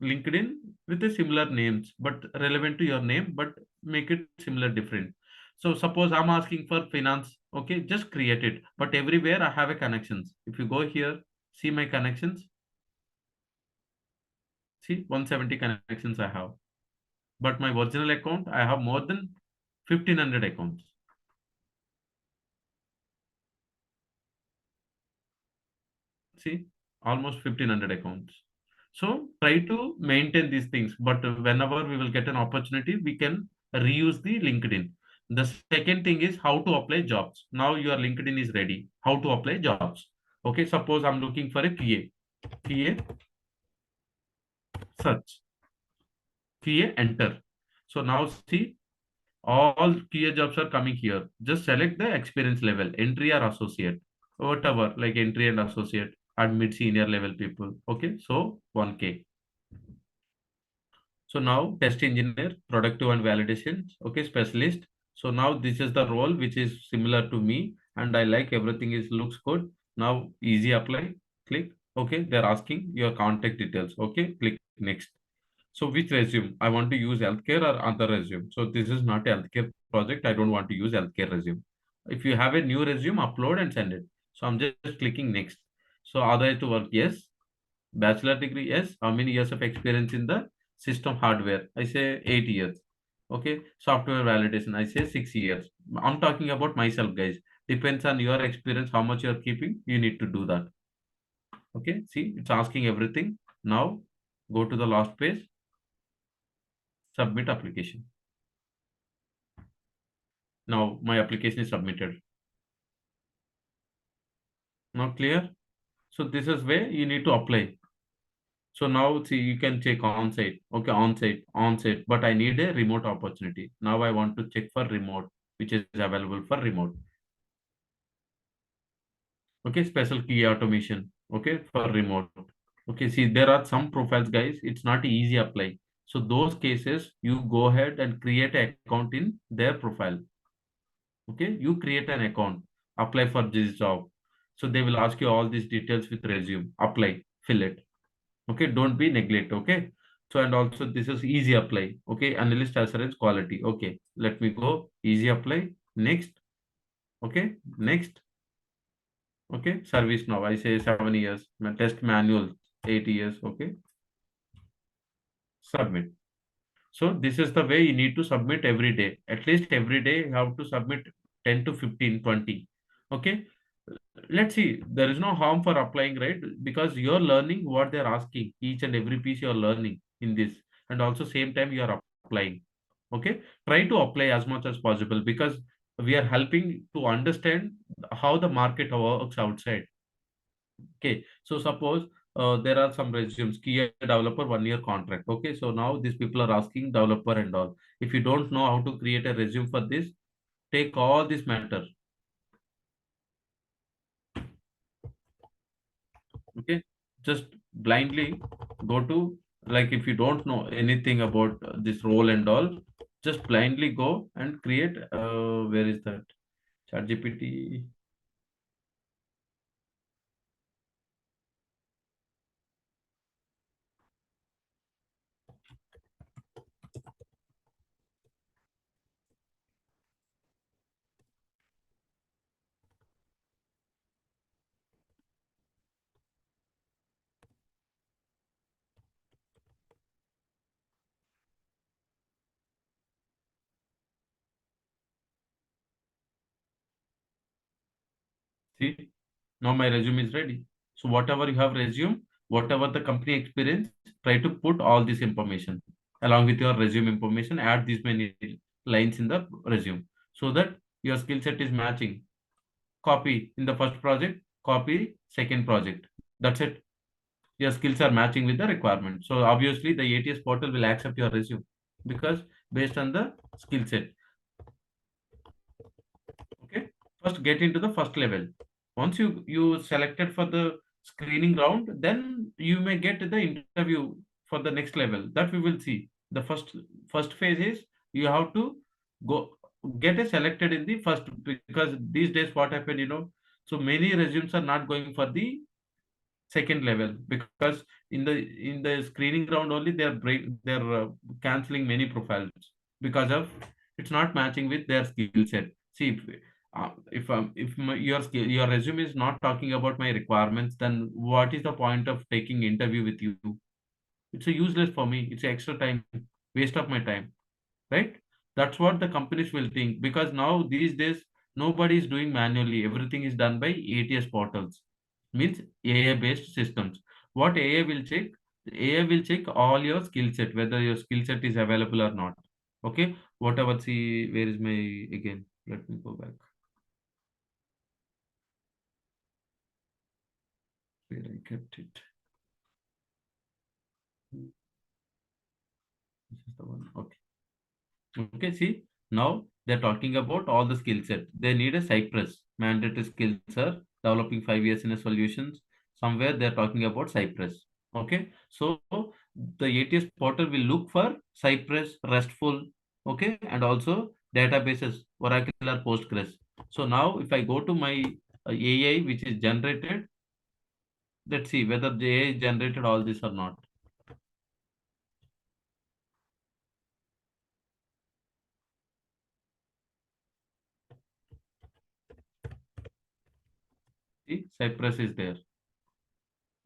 LinkedIn with a similar names, but relevant to your name, but make it similar different. So suppose I'm asking for finance, okay, just create it. But everywhere I have a connections. If you go here, see my connections, see 170 connections I have. But my original account, I have more than 1500 accounts. See, almost 1500 accounts. So try to maintain these things, but whenever we will get an opportunity, we can reuse the LinkedIn. The second thing is how to apply jobs. Now your LinkedIn is ready. How to apply jobs. Okay, suppose I'm looking for a QA. QA, search. QA, enter. So now see, all QA jobs are coming here. Just select the experience level, entry or associate, whatever, like entry and associate and mid senior level people. Okay, so 1K. So now test engineer, productive and validation, okay, specialist. So now this is the role which is similar to me and I like everything is looks good. Now easy apply, click. Okay, they're asking your contact details. Okay, click next. So which resume? I want to use healthcare or other resume. So this is not a healthcare project. I don't want to use healthcare resume. If you have a new resume, upload and send it. So I'm just clicking next. So are they to work? Yes. Bachelor degree, yes. How many years of experience in the system hardware? I say 8 years. Okay. Software validation, I say 6 years. I'm talking about myself, guys. Depends on your experience, how much you're keeping. You need to do that. Okay. See, it's asking everything. Now go to the last page, submit application. Now my application is submitted. Now clear? So this is where you need to apply. So now see, you can check on-site. Okay, on-site. But I need a remote opportunity. Now I want to check for remote, which is available for remote. Okay, special key automation. Okay, for remote. Okay, see, there are some profiles, guys. It's not easy apply. So those cases, you go ahead and create an account in their profile. Okay, you create an account, apply for this job. So they will ask you all these details with resume. Apply, fill it. Okay, don't be neglect. Okay, so and also this is easy apply. Okay, analyst assurance quality. Okay, let me go easy apply. Next. Okay, next. Okay, service now I say 7 years. My test manual 8 years. Okay, submit. So this is the way you need to submit every day. At least every day you have to submit 10 to 15, 20. Okay, let's see, there is no harm for applying, right? Because you're learning what they're asking, each and every piece you're learning in this. and also same time you are applying. Okay, try to apply as much as possible, because we are helping to understand how the market works outside. Okay, so suppose there are some resumes, key developer 1 year contract. Okay, so now these people are asking developer and all. If you don't know how to create a resume for this, take all this matter. Okay, just blindly go to, like, if you don't know anything about this role and all, just blindly go and create. Where is that? ChatGPT. See, now my resume is ready. So whatever you have resume, whatever the company experience, try to put all this information along with your resume information. Add these many lines in the resume so that your skill set is matching. Copy in the first project, copy second project. That's it. Your skills are matching with the requirement. So obviously the ATS portal will accept your resume because based on the skill set. Okay, first get into the first level. Once you selected for the screening round, then you may get the interview for the next level. That we will see. The first phase is you have to go get a selected in the first, because these days what happened, so many resumes are not going for the second level, because in the screening round only they're canceling many profiles because of it's not matching with their skill set. See, your resume is not talking about my requirements, then what is the point of taking interview with you? It's a useless for me. It's extra time, waste of my time, right? That's what the companies will think, because now these days nobody is doing manually. Everything is done by ATS portals, means AI based systems. What AI will check? AI will check all your skill set, whether your skill set is available or not. Okay, whatever. See, where is my again? Let me go back. Where I kept it. This is the one. Okay. Okay, see, now they're talking about all the skill set. They need a Cypress. Mandatory skills are developing 5 years in a solutions. Somewhere they're talking about Cypress. Okay, so the ATS portal will look for Cypress, RESTful, okay, and also databases, Oracle or Postgres. So now if I go to my AI which is generated, let's see whether the AI generated all this or not. See, Cypress is there.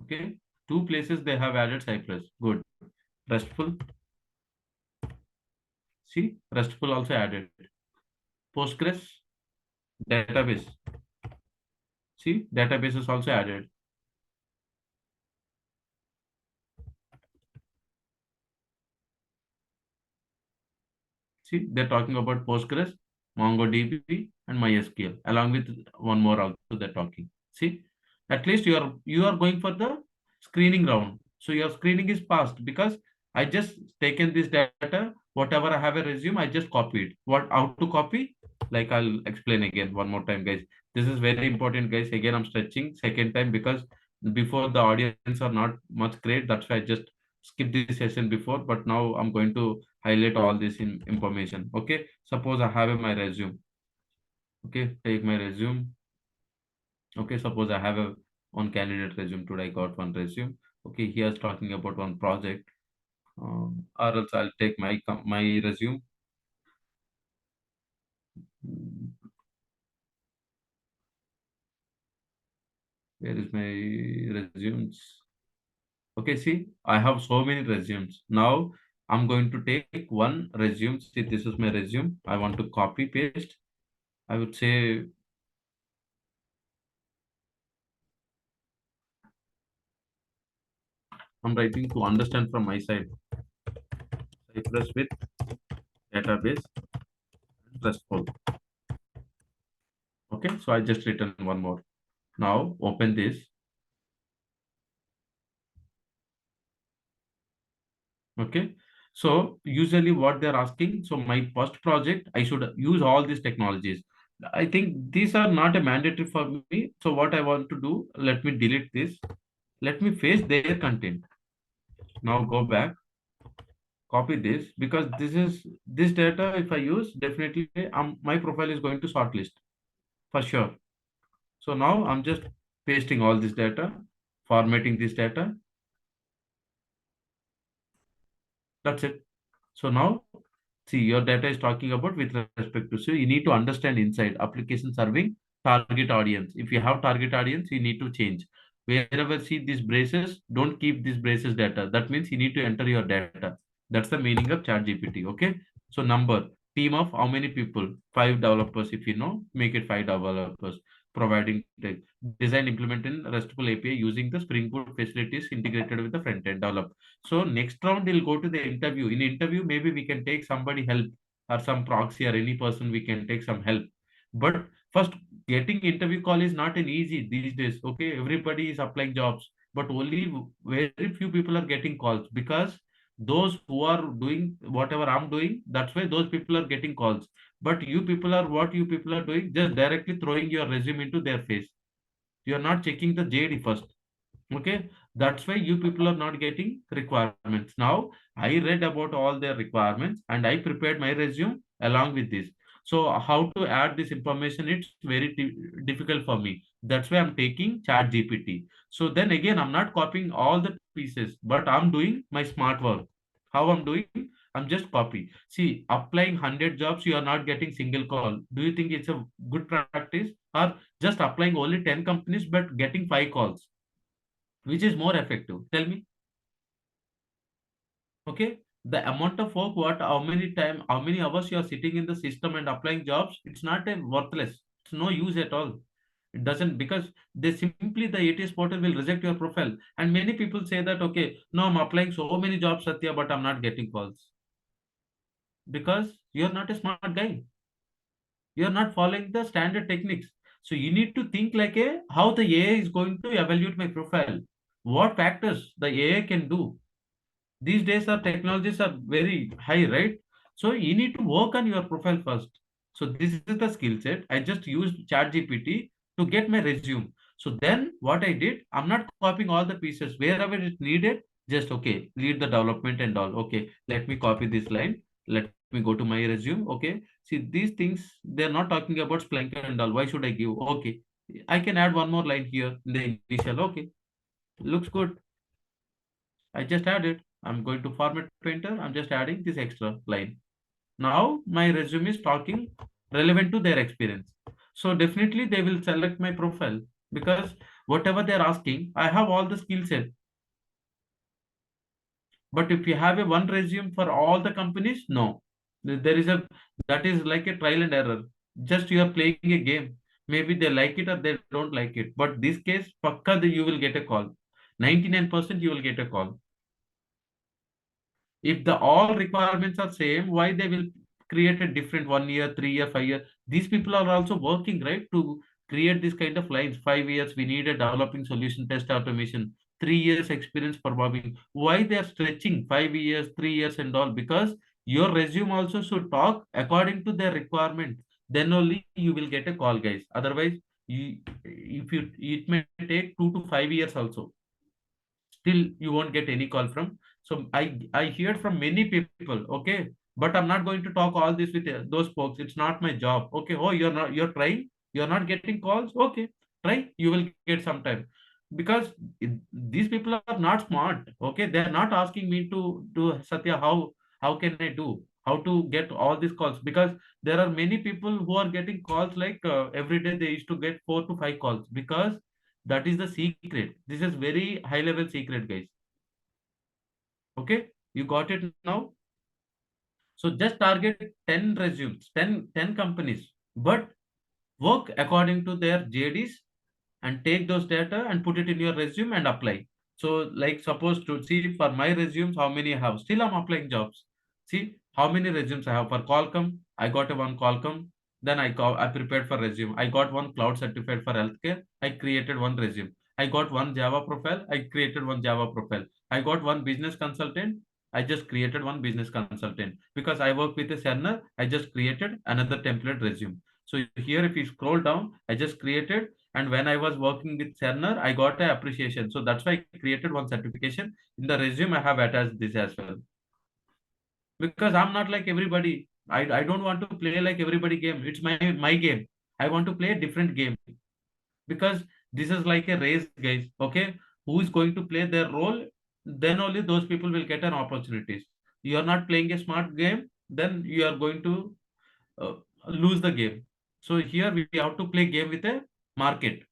Okay, two places they have added Cypress. Good. RESTful. See, RESTful also added. Postgres database. See, database is also added. See, they're talking about Postgres, MongoDB, and MySQL, along with one more also they're talking. See, at least you are going for the screening round. So your screening is passed because I just taken this data, whatever I have a resume, I just copied. What how to copy? Like I'll explain again one more time, guys. This is very important, guys. Again, I'm stretching second time because before the audience are not much great. That's why I just skipped this session before, but now I'm going to highlight all this in information. Okay, suppose I have my resume. Okay, take my resume. Okay, suppose I have a one candidate resume. Today I got one resume. Okay, here's talking about one project. Or else I'll take my resume. Mm, where is my resumes? Okay, see, I have so many resumes. Now I'm going to take one resume. See, this is my resume. I want to copy paste. I would say I'm writing to understand from my side. Cypress with database and RESTful. Okay, so I just written one more. Now open this. Okay, so usually what they're asking, so my first project, I should use all these technologies. I think these are not a mandatory for me. So what I want to do, let me delete this. Let me face their content. Now go back, copy this, because this data, if I use, definitely my profile is going to shortlist for sure. So now I'm just pasting all this data, formatting this data. That's it. So now, see, your data is talking about with respect to, so you need to understand inside application serving target audience. If you have target audience, you need to change. Wherever see these braces, don't keep these braces data. That means you need to enter your data. That's the meaning of chat GPT. Okay. So number, team of how many people? 5 developers. If you know, make it 5 developers. Providing tech. Design implement in RESTful API using the Spring Boot facilities integrated with the front end develop. So next round we'll go to the interview. In interview, maybe we can take somebody help or some proxy or any person we can take some help. But first, getting interview call is not an easy these days. Okay, everybody is applying jobs, but only very few people are getting calls because those who are doing whatever I'm doing, that's why those people are getting calls. But you people are what you people are doing, just directly throwing your resume into their face. You are not checking the JD first. Okay, that's why you people are not getting requirements. Now I read about all their requirements and I prepared my resume along with this. So how to add this information, it's very difficult for me. That's why I'm taking chat GPT. So then again, I'm not copying all the pieces, but I'm doing my smart work. How I'm doing, I'm just copy. See, applying 100 jobs, you are not getting single call. Do you think it's a good practice, or just applying only 10 companies but getting 5 calls? Which is more effective? Tell me. Okay. The amount of work, how many hours you are sitting in the system and applying jobs, it's not a worthless. It's no use at all. It doesn't, because they simply, the ATS portal will reject your profile. And many people say that, okay, no, I'm applying so many jobs, Satya, but I'm not getting calls. Because you're not a smart guy. You're not following the standard techniques. So you need to think like a how the AI is going to evaluate my profile. What factors the AI can do. These days our technologies are very high, right? So you need to work on your profile first. So this is the skill set. I just used chat gpt to get my resume. So then what I did, I'm not copying all the pieces. Wherever it's needed, just okay, lead the development and all. Okay, let me copy this line, let me go to my resume. Okay, see these things, they're not talking about Splunk and all. Why should I give? Okay, I can add one more line here in the initial. Okay, looks good. I just added. I'm going to format painter. I'm just adding this extra line. Now my resume is talking relevant to their experience. So definitely they will select my profile because whatever they're asking, I have all the skill set. But if you have a one resume for all the companies, no. There is a, that is like a trial and error. Just you are playing a game. Maybe they like it or they don't like it. But this case, pakka you will get a call. 99% you will get a call. If the all requirements are same, why they will create a different 1 year, 3 year, 5 year? These people are also working, right, to create this kind of lines. 5 years, we need a developing solution, test automation. 3 years experience performing. Why they are stretching 5 years, 3 years, and all? Because your resume also should talk according to their requirement. Then only you will get a call, guys. Otherwise, if you, it may take 2 to 5 years also, still you won't get any call from. So I hear from many people. Okay, but I'm not going to talk all this with those folks. It's not my job. Okay, oh, you're trying, you're not getting calls. Okay, try, you will get some time. Because these people are not smart. Okay, they're not asking me to Satya, how can I do, how to get all these calls? Because there are many people who are getting calls like every day they used to get 4 to 5 calls. Because that is the secret. This is very high level secret, guys. Okay, you got it now. So just target 10 resumes, 10 companies, but work according to their JDs and take those data and put it in your resume and apply. So like suppose to see for my resumes how many I have, still I'm applying jobs. See how many resumes I have for Qualcomm. I got a one Qualcomm. Then I prepared for resume. I got one cloud certified for healthcare. I created one resume. I got one Java profile. I created one Java profile. I got one business consultant. I just created one business consultant because I work with a cerner. I just created another template resume. So here, if you scroll down, I just created, and when I was working with cerner, I got a appreciation. So that's why I created one certification. In the resume, I have attached this as well because I'm not like everybody. I don't want to play like everybody game. It's my game. I want to play a different game because this is like a race, guys. Okay, who is going to play their role? Then only those people will get an opportunities. You are not playing a smart game, then you are going to uh, lose the game. So here we have to play game with a market.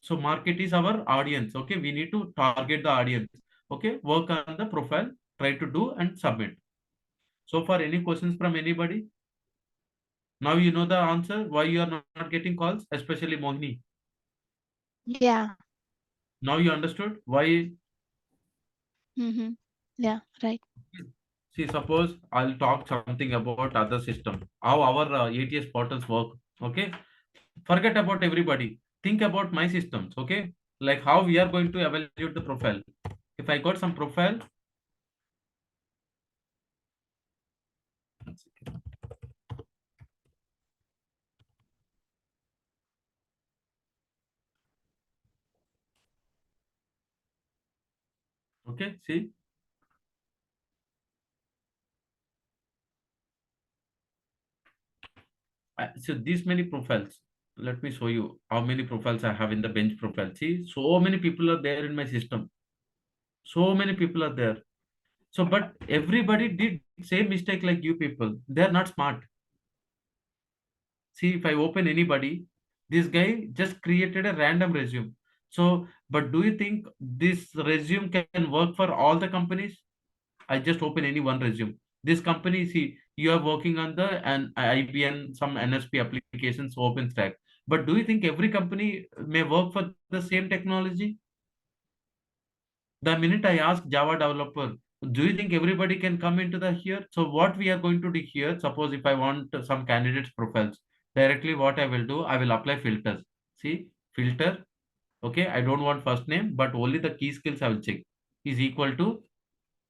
So market is our audience. Okay, we need to target the audience. Okay, work on the profile, try to do and submit. So far, any questions from anybody? Now you know the answer why you are not getting calls, especially Mohini. Yeah. Now you understood why. Mm-hmm. Yeah, right. See, suppose I'll talk something about other system, how our ATS portals work. Okay, forget about everybody. Think about my systems. Okay, like how we are going to evaluate the profile. If I got some profile, okay, see, so these many profiles. Let me show you how many profiles I have in the bench profile. See, so many people are there in my system. So many people are there. So, but everybody did same mistake like you people. They're not smart. See, if I open anybody, this guy just created a random resume. So, but do you think this resume can work for all the companies? I just open any one resume. This company, see, you are working on the an IBM, some NSP applications, OpenStack. But do you think every company may work for the same technology? The minute I ask Java developer, do you think everybody can come into the here? So what we are going to do here, suppose if I want some candidates profiles, directly what I will do, I will apply filters. See, filter, okay, I don't want first name, but only the key skills I will check is equal to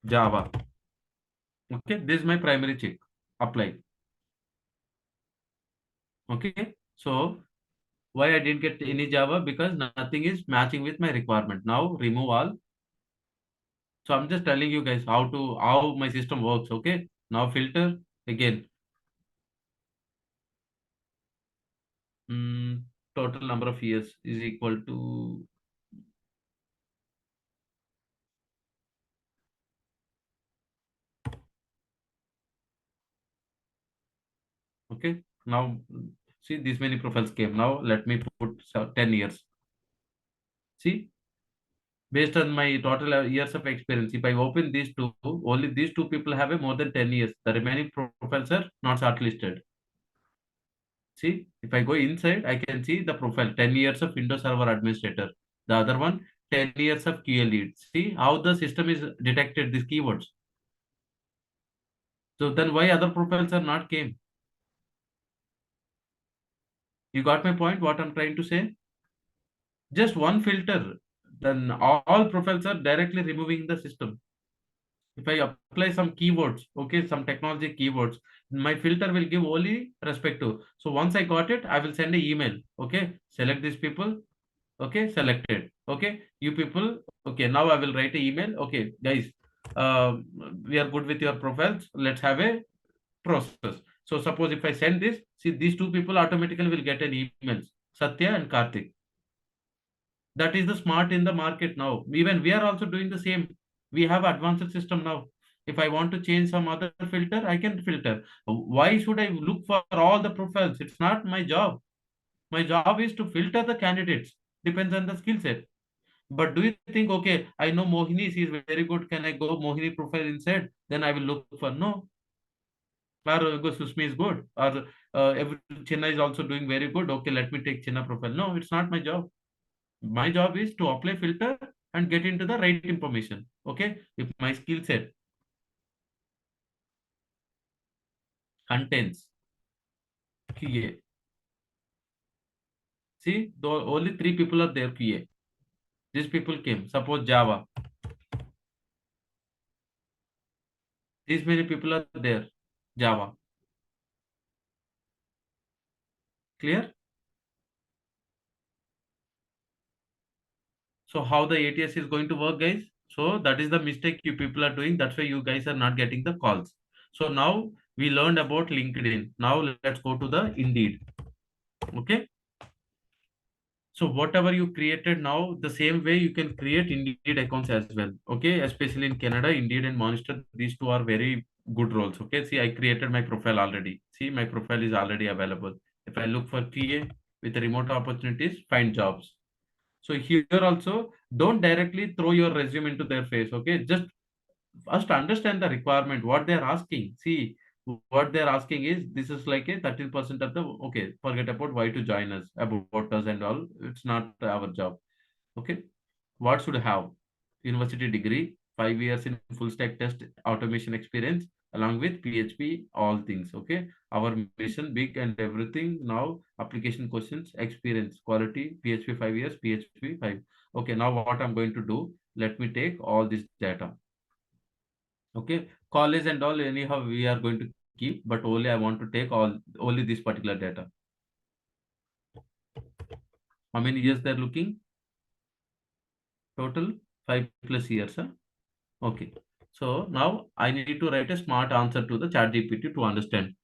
Java. Okay, this is my primary check. Apply. Okay, so why I didn't get any Java? Because nothing is matching with my requirement. Now remove all. So I'm just telling you guys how my system works. Okay. Now filter again. Mm, total number of years is equal to, okay. Now see these many profiles came. Now let me put 10 years. See, based on my total years of experience, if I open these two, only these two people have a more than 10 years. The remaining profiles are not shortlisted. See, if I go inside, I can see the profile 10 years of Windows Server Administrator. The other one, 10 years of QA lead. See how the system is detected these keywords. So then why other profiles are not came? You got my point, what I'm trying to say? Just one filter, then all profiles are directly removing the system. If I apply some keywords, okay, some technology keywords, my filter will give only respect to. So once I got it, I will send an email. Okay, select these people. Okay, selected. Okay, you people. Okay, now I will write an email. Okay, guys, we are good with your profiles. Let's have a process. So suppose if I send this, see these two people automatically will get an email. Satya and Karthik. That is the smart in the market now. Even we are also doing the same. We have advanced system now. If I want to change some other filter, I can filter. Why should I look for all the profiles? It's not my job. My job is to filter the candidates. Depends on the skill set. But do you think, okay, I know Mohini, she is very good. Can I go Mohini profile inside? Then I will look for no. Or go Susmi is good. Or every Chinna is also doing very good. Okay, let me take Chinna profile. No, it's not my job. My job is to apply filter and get into the right information. Okay, if my skill set. contains QA. See, only three people are there QA. These people came. Suppose Java. These many people are there. Java. Clear? So how the ATS is going to work, guys? So that is the mistake you people are doing. That's why you guys are not getting the calls. So now we learned about LinkedIn. Now let's go to the Indeed. Okay. So whatever you created now, the same way you can create Indeed accounts as well. Okay. Especially in Canada, Indeed and Monster, these two are very good roles. Okay. See, I created my profile already. See, my profile is already available. If I look for TA with remote opportunities, find jobs. So here also, don't directly throw your resume into their face. Okay, just first understand the requirement, what they're asking. See, what they're asking is this is like a 13% of the okay. Forget about why to join us, about us and all. It's not our job. Okay, what should have? University degree, 5 years in full stack test automation experience, along with PHP, all things. Okay, our mission big and everything. Now application questions, experience, quality, PHP 5 years, PHP 5. Okay, now what I'm going to do? Let me take all this data. Okay, college and all anyhow we are going to keep, but only I want to take only this particular data. How many years they're looking? Total 5+ years. Huh? Okay. So now I need to write a smart answer to the chat GPT to understand.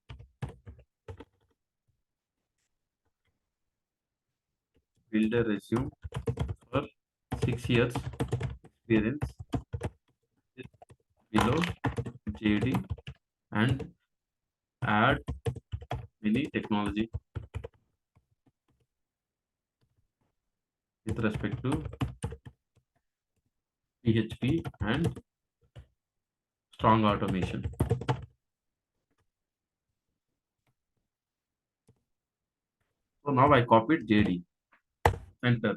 Build a resume for 6 years experience below JD and add many technology with respect to PHP and strong automation. So now I copied JD. Enter.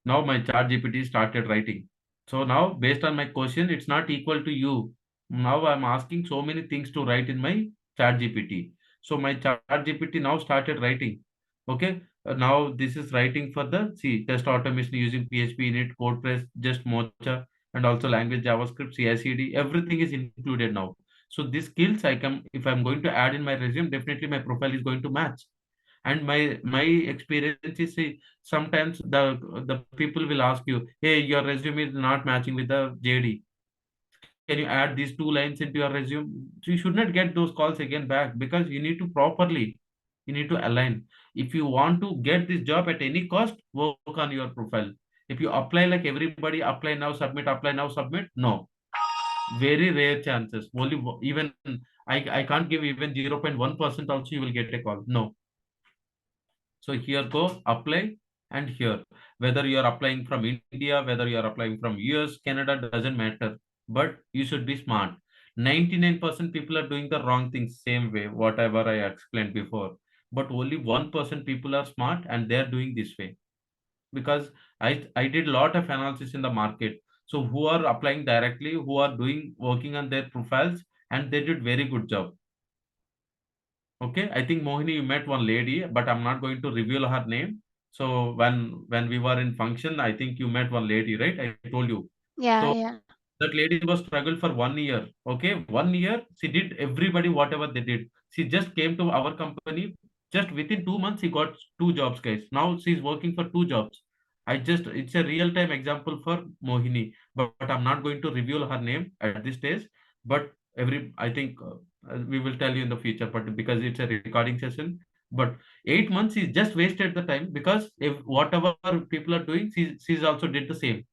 Now my chat GPT started writing. So now based on my question, it's not equal to you. Now I'm asking so many things to write in my chat GPT. So my chat GPT now started writing. Okay. Now this is writing for the see test automation using PHP init, CodePress, just Mocha, and also language JavaScript, CI/CD. Everything is included now. So these skills I can if I'm going to add in my resume, definitely my profile is going to match. And my experience is sometimes the people will ask you, hey, your resume is not matching with the JD, can you add these 2 lines into your resume? So you should not get those calls again back, because you need to properly, you need to align. If you want to get this job at any cost, work on your profile. If you apply like everybody, apply now submit, no, very rare chances. Only even I can't give even 0.1% also you will get a call, no. So here go apply, and here whether you are applying from India, whether you are applying from US, Canada, doesn't matter. But you should be smart. 99% people are doing the wrong things same way, whatever I explained before. But only 1% people are smart and they are doing this way. Because I did a lot of analysis in the market. So who are applying directly, who are doing working on their profiles, and they did very good job. Okay, I think Mohini, you met one lady, but I'm not going to reveal her name. So when we were in function, I think you met one lady, right? I told you. Yeah, So yeah. that lady was struggled for 1 year. Okay, 1 year she did everybody whatever they did. She just came to our company. Just within 2 months, she got 2 jobs, guys. Now she's working for 2 jobs. It's a real time example for Mohini, but I'm not going to reveal her name at this stage. But I think we will tell you in the future, but because it's a recording session. But 8 months is just wasted the time, because if whatever people are doing, she's also did the same.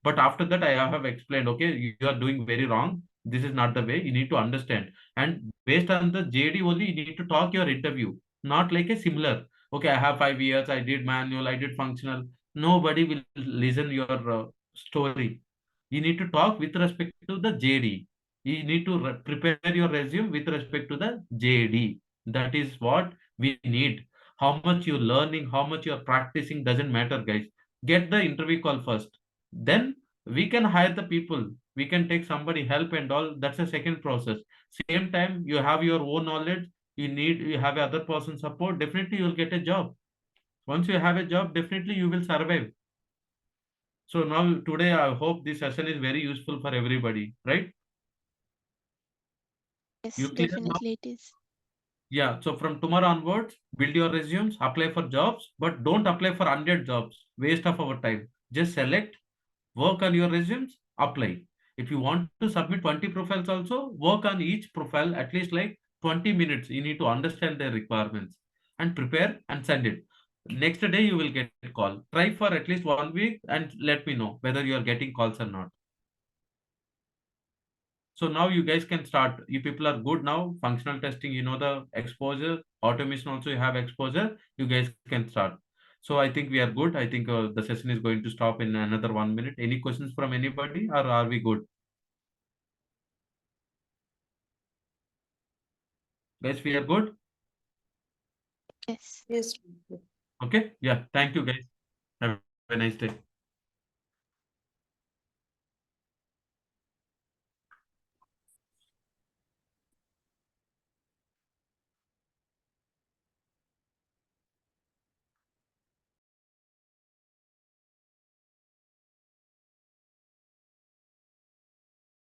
But after that I have explained, okay, you are doing very wrong, this is not the way, you need to understand. And based on the JD only you need to talk your interview, not like a similar, okay, I have 5 years, I did manual, I did functional. Nobody will listen your story. You need to talk with respect to the JD. You need to prepare your resume with respect to the JD. That is what we need. How much you're learning, how much you're practicing doesn't matter, guys. Get the interview call first, then we can hire the people. We can take somebody help and all. That's a second process. Same time, you have your own knowledge. You have other person support. Definitely, you'll get a job. Once you have a job, definitely you will survive. So now today, I hope this session is very useful for everybody, right? Yes, You clear now? definitely it is. Yeah. So from tomorrow onwards, build your resumes, apply for jobs, but don't apply for 100 jobs. Waste of our time. Just select, work on your resumes, apply. If you want to submit 20 profiles also, work on each profile at least like 20 minutes. You need to understand their requirements and prepare and send it. Next day you will get a call. Try for at least 1 week and let me know whether you are getting calls or not. So now you guys can start. You people are good now. Functional testing, you know the exposure. Automation also you have exposure. You guys can start. So I think we are good. I think the session is going to stop in another 1 minute. Any questions from anybody, or are we good? Guys, we are good. Yes. Yes. Okay. Yeah. Thank you, guys. Have a nice day.